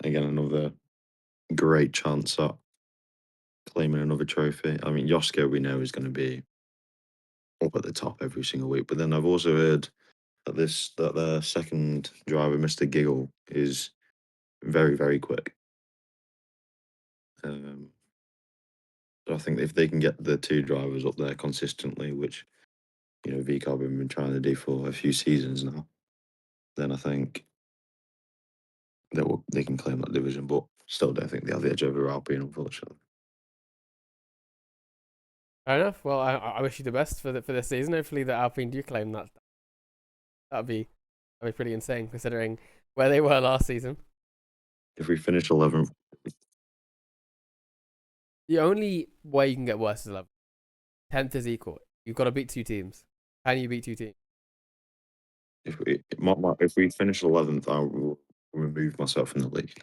again another great chance at claiming another trophy. I mean, Yosko we know is going to be up at the top every single week, but then I've also heard that their second driver, Mr. Giggle, is very, very quick. So I think if they can get the 2 drivers up there consistently, which VCarb have been trying to do for a few seasons now, then I think they can claim that division. But still, don't think they have the edge over Alpine, unfortunately. Fair enough. Well, I wish you the best for this season. Hopefully, the Alpine do claim that. That'd be pretty insane considering where they were last season. If we finish 11th, The only way you can get worse is 11th. 10th is equal. You've got to beat 2 teams. Can you beat 2 teams? if we finish 11th, I will remove myself from the league.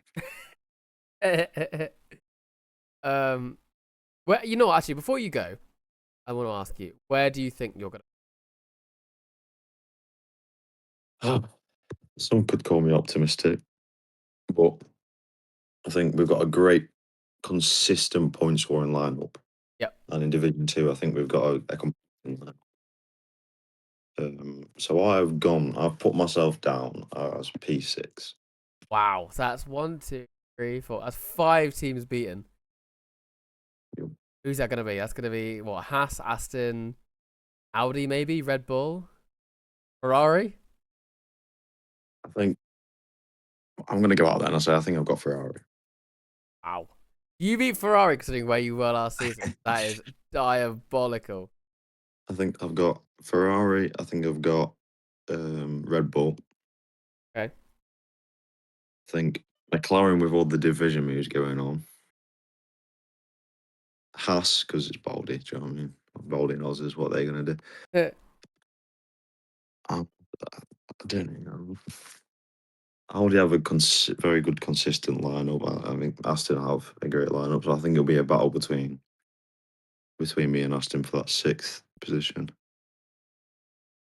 Well, actually, before you go, I want to ask you, where do you think you're gonna? Some could call me optimistic, but I think we've got a great, consistent point scoring lineup. Yep. And in Division 2, I think we've got a complete lineup. So I've put myself down as P6. Wow, so that's 1, 2, 3, 4. That's 5 teams beaten. Yep. Who's that gonna be? That's gonna be what? Haas, Aston, Audi, maybe Red Bull, Ferrari. I think I'm going to go out there and I say I think I've got Ferrari. Wow, you beat Ferrari considering where you were last season. That is diabolical. I think I've got Ferrari. I think I've got Red Bull. Okay. I think McLaren with all the division moves going on. Haas, because it's Baldy, do you know what I mean? Baldy and Oz is what they're going to do. I don't know. Audi have a very good, consistent lineup. I think Aston have a great lineup, so I think it'll be a battle between me and Aston for that 6th position.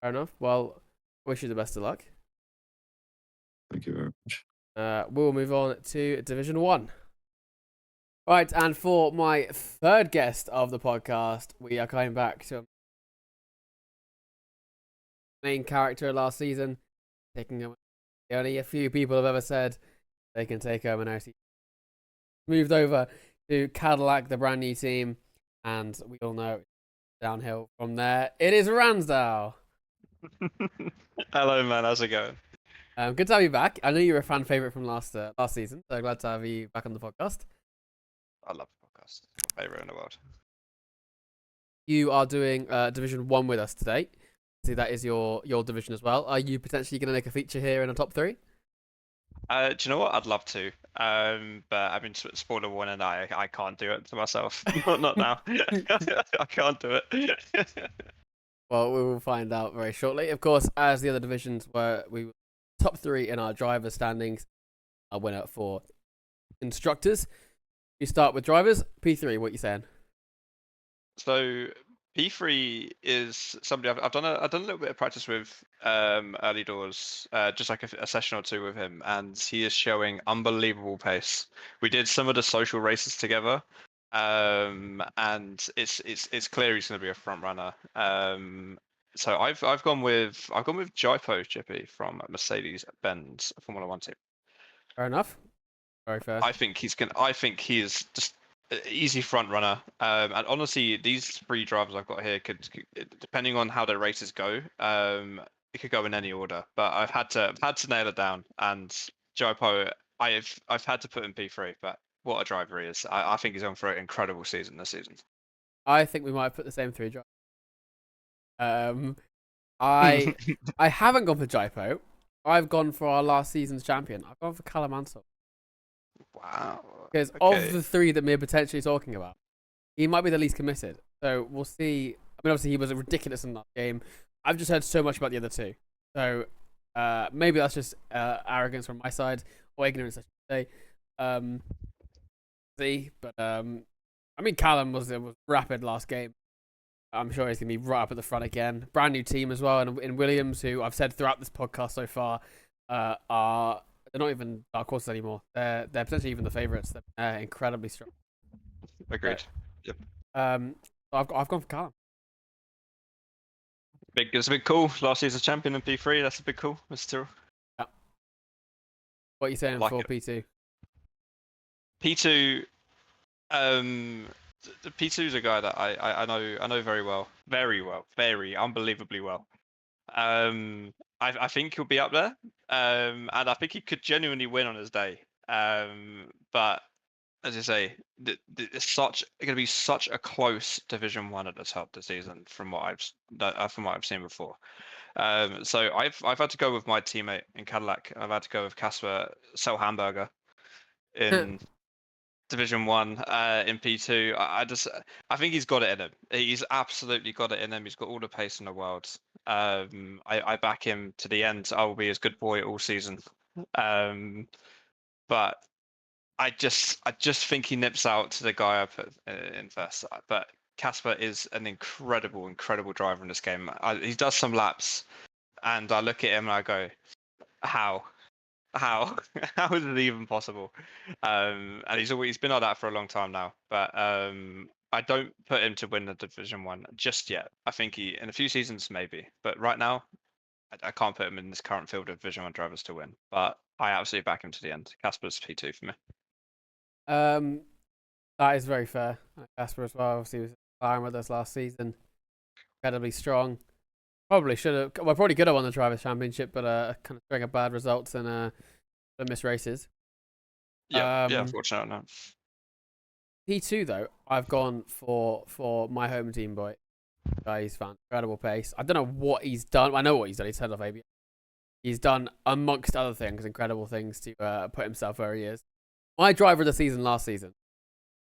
Fair enough. Well, wish you the best of luck. Thank you very much. We'll move on to Division 1. Right, and for my 3rd guest of the podcast, we are coming back to a main character last season, taking home. Only a few people have ever said they can take home an OC. Moved over to Cadillac, the brand new team, and we all know downhill from there. It is Ransdale. Hello, man. How's it going? Good to have you back. I know you were a fan favorite from last season, so glad to have you back on the podcast. I love the podcast. My favorite in the world. you are doing Division 1 with us today. See, that is your division as well. Are you potentially going to make a feature here in the top 3? Do you know what? I'd love to. But I mean, spoiler warning, I can't do it to myself. Not now. I can't do it. Well, we will find out very shortly. Of course, as the other divisions were, we were top 3 in our driver standings. A winner for instructors. You start with drivers. P3, what you saying? So P3 is somebody I've done a little bit of practice with early doors, just like a session or two with him, and he is showing unbelievable pace. We did some of the social races together, and it's clear he's going to be a front runner. So I've gone with Jaipo Chippy from Mercedes Benz Formula One team. Fair enough. Very fair. I think he is just an easy front runner. And honestly, these 3 drivers I've got here could depending on how their races go, it could go in any order. But I've had to nail it down. And Jaipo, I've had to put in P3. But what a driver he is! I think he's on for an incredible season this season. I think we might have put the same 3 drivers. I haven't gone for Jaipo. I've gone for our last season's champion. I've gone for Callum Ansell. Wow. Because Okay. of the 3 that we're potentially talking about, he might be the least committed. So we'll see. I mean, obviously he was ridiculous in that game. I've just heard so much about the other 2. So maybe that's just arrogance from my side, or ignorance, I should say. But I mean, Callum was rapid last game. I'm sure he's going to be right up at the front again. Brand new team as well, and in Williams, who I've said throughout this podcast so far, they're not even dark horses anymore. They're potentially even the favourites. They're incredibly strong. Agreed. So I've gone for Callum. It's a big call. Last season's champion in P3. That's a big call, Mr. Tyrrell. What are you saying Like for it. P2? P2, the P2 is a guy that I know very well, very unbelievably well. I think he'll be up there, and I think he could genuinely win on his day. But as you say, it's going to be such a close Division 1 at the top this season, from what I've seen before. So I've had to go with my teammate in Cadillac. I've had to go with Casper Selhamberger in Division 1 in P2. I think he's got it in him. He's absolutely got it in him. He's got all the pace in the world. I back him to the end. I will be his good boy all season. But I just think he nips out to the guy I put in first. But Casper is an incredible driver in this game. He does some laps, and I look at him and I go, how how is it even possible? And he's been like that for a long time now. But I don't put him to win the Division 1 just yet. I think he in a few seasons maybe, but right now I can't put him in this current field of Division 1 drivers to win. But I absolutely back him to the end. Casper's P2 for me. That is very fair. Casper as well. Obviously, he was flying with us last season. Incredibly strong. Probably could have won the Drivers' Championship, but kind of string of bad results and missed races. Yeah, unfortunately no. P2 though, I've gone for my home team boy. He's found incredible pace. I don't know what he's done. I know what he's done. He's head off ABS. He's done, amongst other things, incredible things to put himself where he is. My driver of the season last season,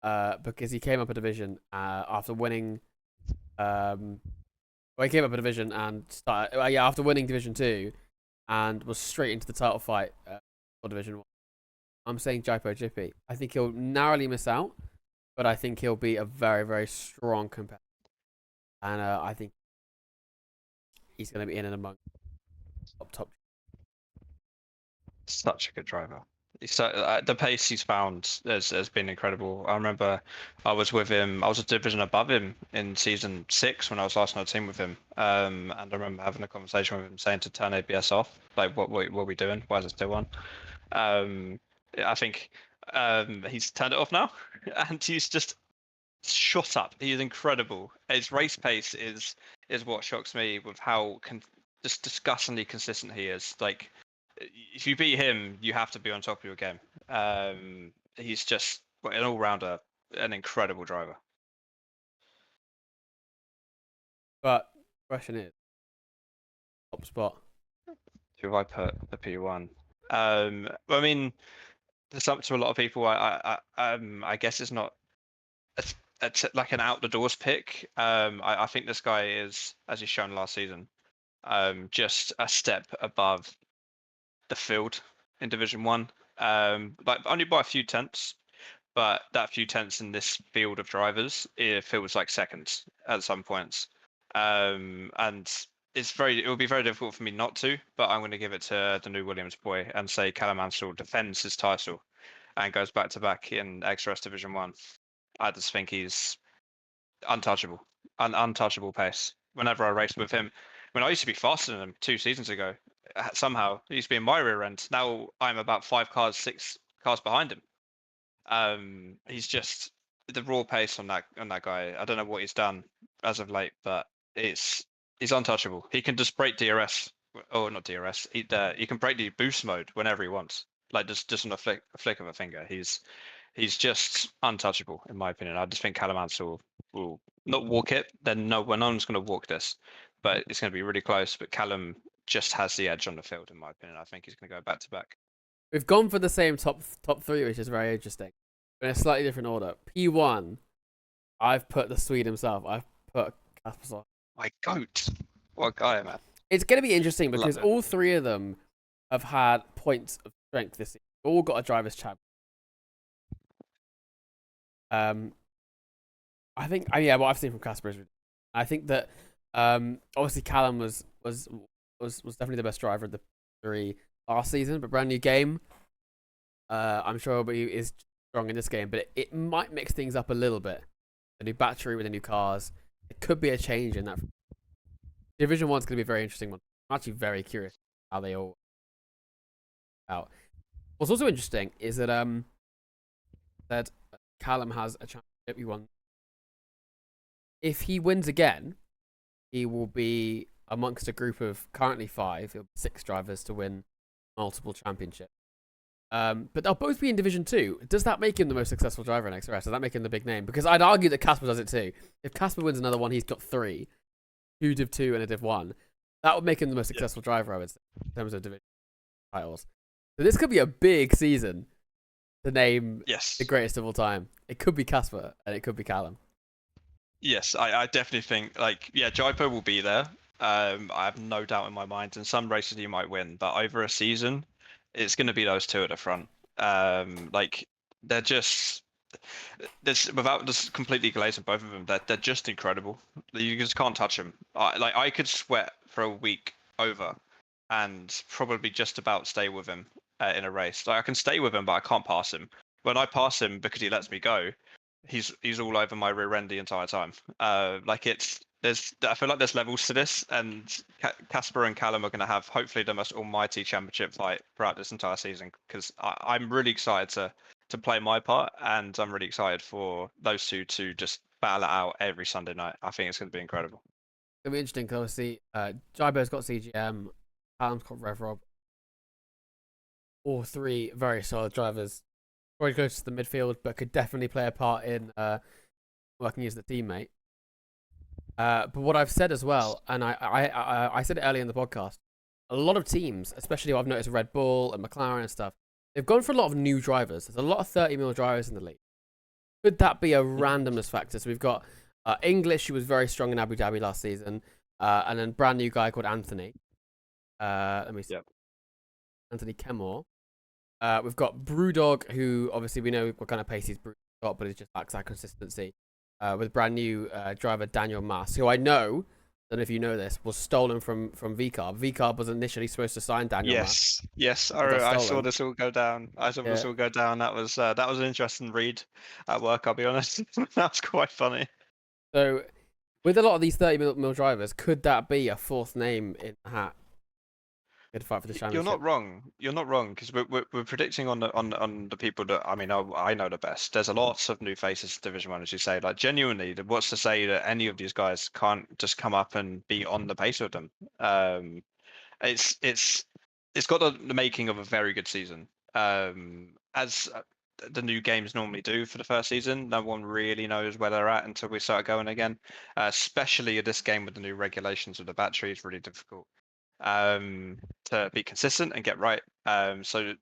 because he came up a division after winning. He came up a division and started. After winning Division 2, and was straight into the title fight for Division 1. I'm saying Jaipo Chippy. I think he'll narrowly miss out, but I think he'll be a very, very strong competitor. And I think he's going to be in and among top. Such a good driver. The pace he's found has been incredible. I remember I was with him. I was a division above him in season 6 when I was last on a team with him. And I remember having a conversation with him saying to turn ABS off. Like, what are we doing? Why is it still on? I think he's turned it off now, and he's just shot up. He is incredible. His race pace is what shocks me with how just disgustingly consistent he is. Like, if you beat him, you have to be on top of your game. He's just an all-rounder, an incredible driver. But question is, top spot. Who have I put the P1? Well, I mean, it's up to a lot of people. I guess it's not like an out the doors pick. I think this guy is, as he's shown last season, just a step above the field in Division 1. Like only by a few tenths, but that few tenths in this field of drivers, it feels like seconds at some points. And it will be very difficult for me not to, but I'm going to give it to the new Williams boy and say Callum Ansell defends his title and goes back to back in XRS Division 1. I just think he's untouchable, untouchable pace. Whenever I raced with him, when I used to be faster than him 2 seasons ago, somehow he used to be in my rear end. Now I'm about 6 cars behind him. He's just the raw pace on that guy. I don't know what he's done as of late, but he's untouchable. He can just break DRS, or not DRS. He can break the boost mode whenever he wants, like just on a flick of a finger. He's just untouchable in my opinion. I just think Callum Ansell will not walk it. Then no one's going to walk this, but it's going to be really close. But Callum just has the edge on the field in my opinion. I think he's going to go back to back. We've gone for the same top three, which is very interesting, in a slightly different order. P1, I've put the Swede himself. I've put Kasper. My goat. What a guy, man. It's going to be interesting Love because it. all three of them have had points of strength this season. All got a driver's champ. I think, what I've seen from Kasper is, I think that obviously Callum was definitely the best driver of the three last season, but brand new game. I'm sure he is strong in this game, but it might mix things up a little bit. A new battery with the new cars. It could be a change in that. Division 1's going to be a very interesting one. I'm actually very curious how they all out. What's also interesting is that that Callum has a championship he won. If he wins again, he will be amongst a group of currently 5, 6 drivers to win multiple championships. But they'll both be in Division 2. Does that make him the most successful driver in XRS? Does that make him the big name? Because I'd argue that Kasper does it too. If Kasper wins another one, he's got 3. 2 Div 2 and a Div 1. That would make him the most successful driver, I would say, in terms of division titles. So this could be a big season to name Yes. the greatest of all time. It could be Kasper and it could be Callum. Yes, I definitely think Jaipo will be there. I have no doubt in my mind. In some races he might win, but over a season, it's going to be those two at the front. They're just without just completely glazing both of them. They're just incredible. You just can't touch them. I could sweat for a week over, and probably just about stay with him in a race. Like I can stay with him, but I can't pass him. When I pass him because he lets me go, he's all over my rear end the entire time. I feel like there's levels to this, and Kasper and Callum are going to have hopefully the most almighty championship fight throughout this entire season. Because I'm really excited to play my part, and I'm really excited for those two to just battle it out every Sunday night. I think it's going to be incredible. It'll be interesting because obviously Jaibo's got CGM, Callum's got RevRob. All 3 very solid drivers. Probably close to the midfield, but could definitely play a part in working as the teammate. But what I've said as well, and I said it earlier in the podcast, a lot of teams, especially I've noticed Red Bull and McLaren and stuff, they've gone for a lot of new drivers. There's a lot of 30mm drivers in the league. Could that be a randomness factor? So we've got English, who was very strong in Abu Dhabi last season, and then brand new guy called Anthony. Let me see. Yep. Anthony Kemmore. We've got Brewdog, who obviously we know what kind of pace he's got, but he just lacks that consistency. With brand new driver Daniel Mas, who I know, I don't know if you know this, was stolen from VCARB. VCARB was initially supposed to sign Daniel Mas. Yes, got I saw stolen. this all go down. This all go down. That was an interesting read at work. I'll be honest. That was quite funny. So, with a lot of these 30mm drivers, could that be a 4th name in the hat? Good fight for the championship. You're not wrong because we're predicting on the people that I know the best. There's a lot of new faces to Division 1, as you say. Like genuinely, what's to say that any of these guys can't just come up and be on the pace with them? It's got the making of a very good season. As the new games normally do for the first season. No one really knows where they're at until we start going again. Especially this game with the new regulations with the battery is really difficult to be consistent and get right. So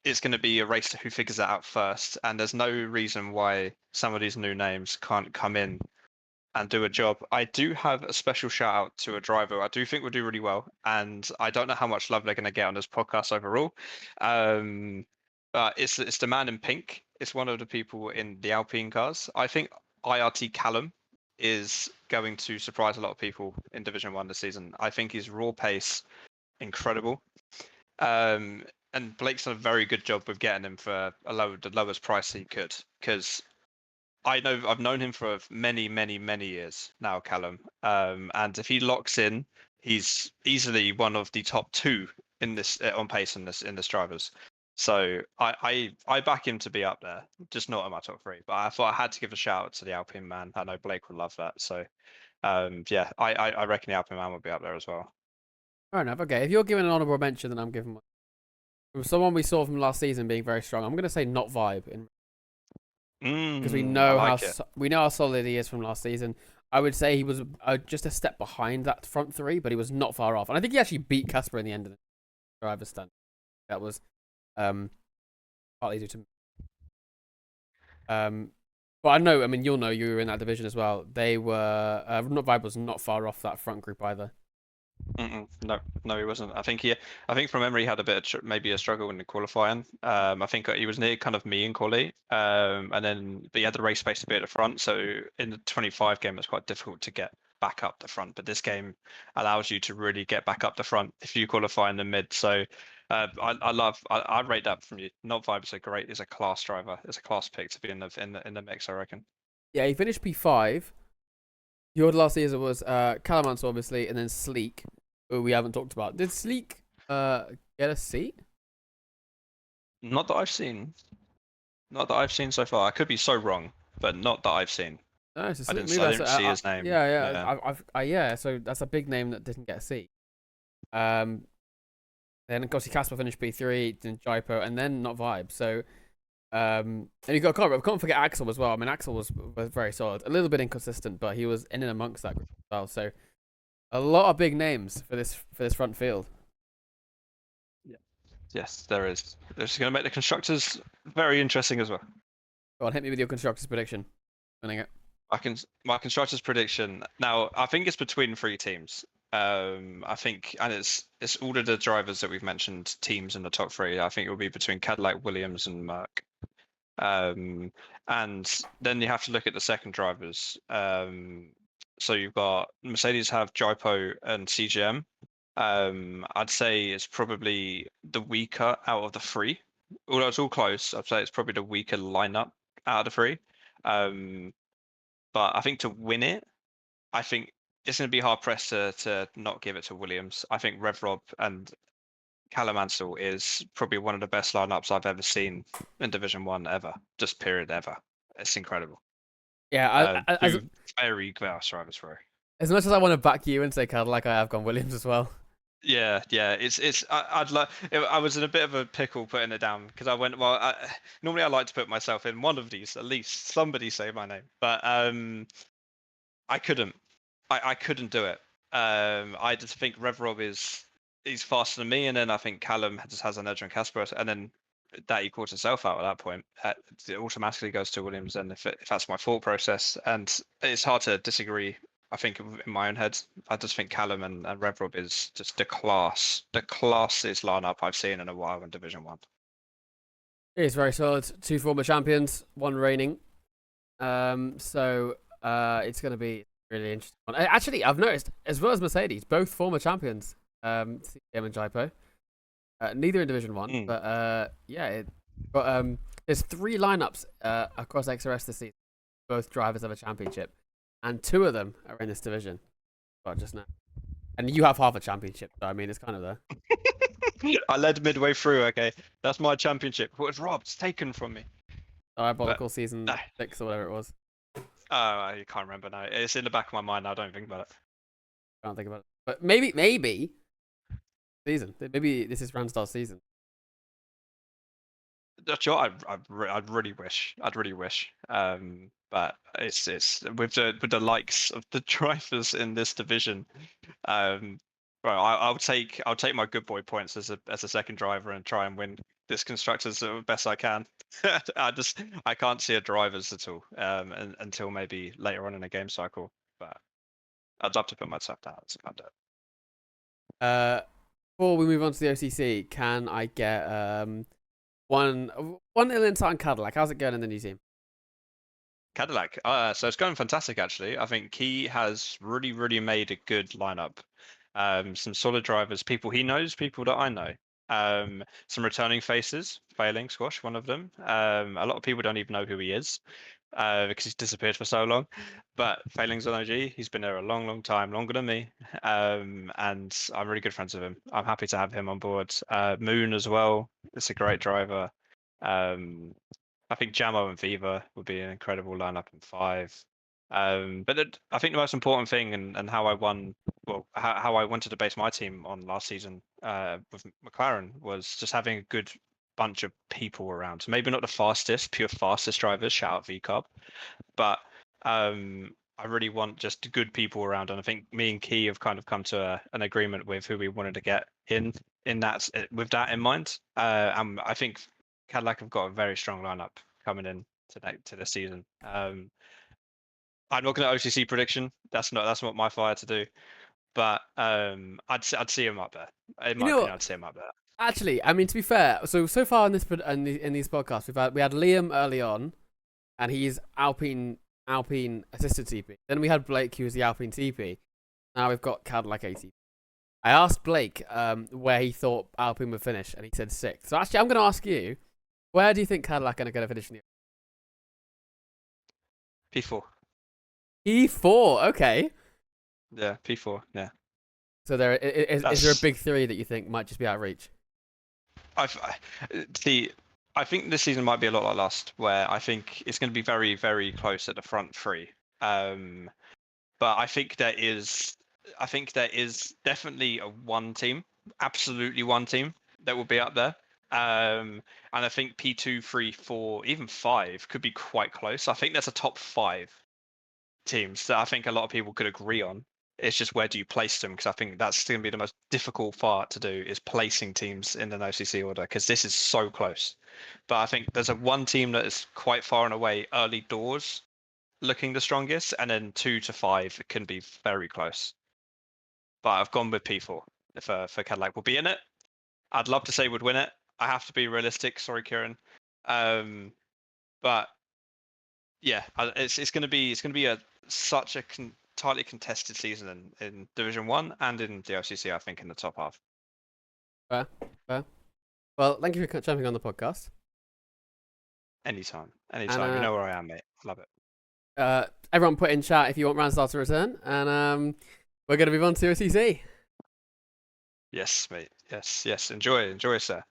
it's going to be a race to who figures that out first. And there's no reason why some of these new names can't come in and do a job. I do have a special shout out to a driver I do think will do really well, and I don't know how much love they're going to get on this podcast overall. But it's the man in pink. It's one of the people in the Alpine cars. I think IRT Callum is going to surprise a lot of people in Division 1 this season. I think his raw pace incredible. And Blake's done a very good job with getting him for the lowest price he could, because I've known him for many years now, Callum. And if he locks in, he's easily one of the top 2 in this on pace in this drivers. So I back him to be up there, just not in my top 3. But I thought I had to give a shout out to the Alpine man. I know Blake would love that. So yeah, I reckon the Alpine man will be up there as well. Fair enough. Okay, if you're giving an honourable mention, then I'm giving one. From someone we saw from last season being very strong, I'm going to say Not Vibe, because we know how solid he is from last season. I would say he was just a step behind that front 3, but he was not far off. And I think he actually beat Casper in the end of the driver's stand. That was partly due to. But I know. I mean, you'll know you were in that division as well. They were Not Vibe was not far off that front group either. No, he wasn't. I think from memory he had a bit of maybe a struggle in the qualifying. I think he was near kind of me in quali, but he had the race space to be at the front. So in the 25 game, it's quite difficult to get back up the front. But this game allows you to really get back up the front if you qualify in the mid. So I rate that from you. Not Vibe is a class driver. It's a class pick to be in the mix, I reckon. Yeah, he finished P5. Your last season was Calamance, obviously, and then Sleek, who we haven't talked about. Did Sleek get a seat? Not that I've seen. Not that I've seen so far. I could be so wrong, but not that I've seen. No, so I didn't see his name. Yeah. So that's a big name that didn't get a seat. Then of course Casper finished P3, then Jaipo, and then Not Vibe. So and you can't forget Axel as well. I mean, Axel was very solid, a little bit inconsistent, but he was in and amongst that group as well. So a lot of big names for this front field. Yes, there is. This is going to make the constructors very interesting as well. Go on, hit me with your constructors prediction. Winning it. My constructors prediction. Now, I think it's between 3 teams. I think, and it's all of the drivers that we've mentioned, teams in the top 3. I think it will be between Cadillac, Williams, and Merc. And then you have to look at the second drivers. So you've got Mercedes have Jaipo and CGM. I'd say it's probably the weaker out of the 3. Although it's all close, I'd say it's probably the weaker lineup out of the 3. But I think to win it, I think it's going to be hard pressed to not give it to Williams. I think Rev Rob and Callum Ansell is probably one of the best lineups I've ever seen in Division 1 ever. Just period ever. It's incredible. Yeah, very fast drivers through. As much as I want to back you and say Cadillac, I have gone Williams as well. Yeah. I was in a bit of a pickle putting it down because I went, normally I like to put myself in one of these, at least somebody say my name, but I couldn't. I couldn't do it. I just think Rev Rob he's faster than me, and then I think Callum just has an edge on Casper, and then that equals itself out at that point. It automatically goes to Williams, and if that's my thought process, and it's hard to disagree. I think in my own head, I just think Callum and Rev Rob is just the classiest lineup I've seen in a while in Division 1. It is very solid. 2 former champions, 1 reigning. So it's going to be really interesting. Actually, I've noticed, as well as Mercedes, both former champions, CM and Jaipo. Neither in Division 1, but there's 3 lineups across XRS this season. Both drivers have a championship, and 2 of them are in this division. Well, just now. And you have half a championship, so I mean, it's kind of there. I led midway through, okay? That's my championship. What was robbed? It's taken from me. Diabolical season 6 or whatever it was. I can't remember now. It's in the back of my mind. I don't think about it. Can't think about it. But maybe season. Maybe this is Randstar's season. I'd really wish. But it's with the likes of the drivers in this division. Well, I'll take my good boy points as a second driver and try and win this constructors the best I can. I can't see a drivers at all. Until maybe later on in a game cycle. But I'd love to put myself down. So I'll do it. Before we move on to the OCC, can I get one little insight on Cadillac? How's it going in the new team? Cadillac. So it's going fantastic actually. I think he has really made a good lineup. Some solid drivers, people he knows, people that I know. Some returning faces, Failing Squash, one of them. A lot of people don't even know who he is because he's disappeared for so long. But Failing's an OG. He's been there a long time, longer than me. And I'm really good friends with him. I'm happy to have him on board. Moon as well. It's a great driver. I think Jamo and Viva would be an incredible lineup in 5. But I think the most important thing and how I won, well, how I wanted to base my team on last season with McLaren was just having a good bunch of people around. So maybe not the pure fastest drivers, shout out VCarb, but I really want just good people around. And I think me and Key have kind of come to an agreement with who we wanted to get in that with that in mind. And I think Cadillac have got a very strong lineup coming in to this season. I'm not going to OCC prediction. That's not my fire to do. But I'd see him up there. In my opinion, I'd see him up there. Actually, I mean, to be fair, so far in these podcasts, we had Liam early on, and he's Alpine assistant TP. Then we had Blake, who was the Alpine TP. Now we've got Cadillac ATP. I asked Blake where he thought Alpine would finish, and he said 6th. So actually, I'm going to ask you, where do you think Cadillac are going to finish in the P4. P4, okay. Yeah, P4. Yeah. So is there a big 3 that you think might just be out of reach? I think this season might be a lot like last, where I think it's going to be very close at the front 3. But I think there is definitely one team, absolutely one team that will be up there. And I think P2, 3, 4, even 5 could be quite close. I think there's a top 5 teams that I think a lot of people could agree on. It's just where do you place them? Because I think that's going to be the most difficult part to do is placing teams in an OCC order because this is so close. But I think there's one team that is quite far and away early doors looking the strongest, and then 2 to 5 can be very close. But I've gone with P4 for Cadillac. Will be in it. I'd love to say would win it. I have to be realistic. Sorry, Kieran. But yeah, it's going to be such a tightly contested season in Division 1 and in the OCC. I think in the top half. Fair. Well, thank you for jumping on the podcast. Anytime. You know where I am, mate. Love it. Everyone put in chat if you want Randstar to return, and we're going to move on to OCC. Yes, mate. Yes. Enjoy, sir.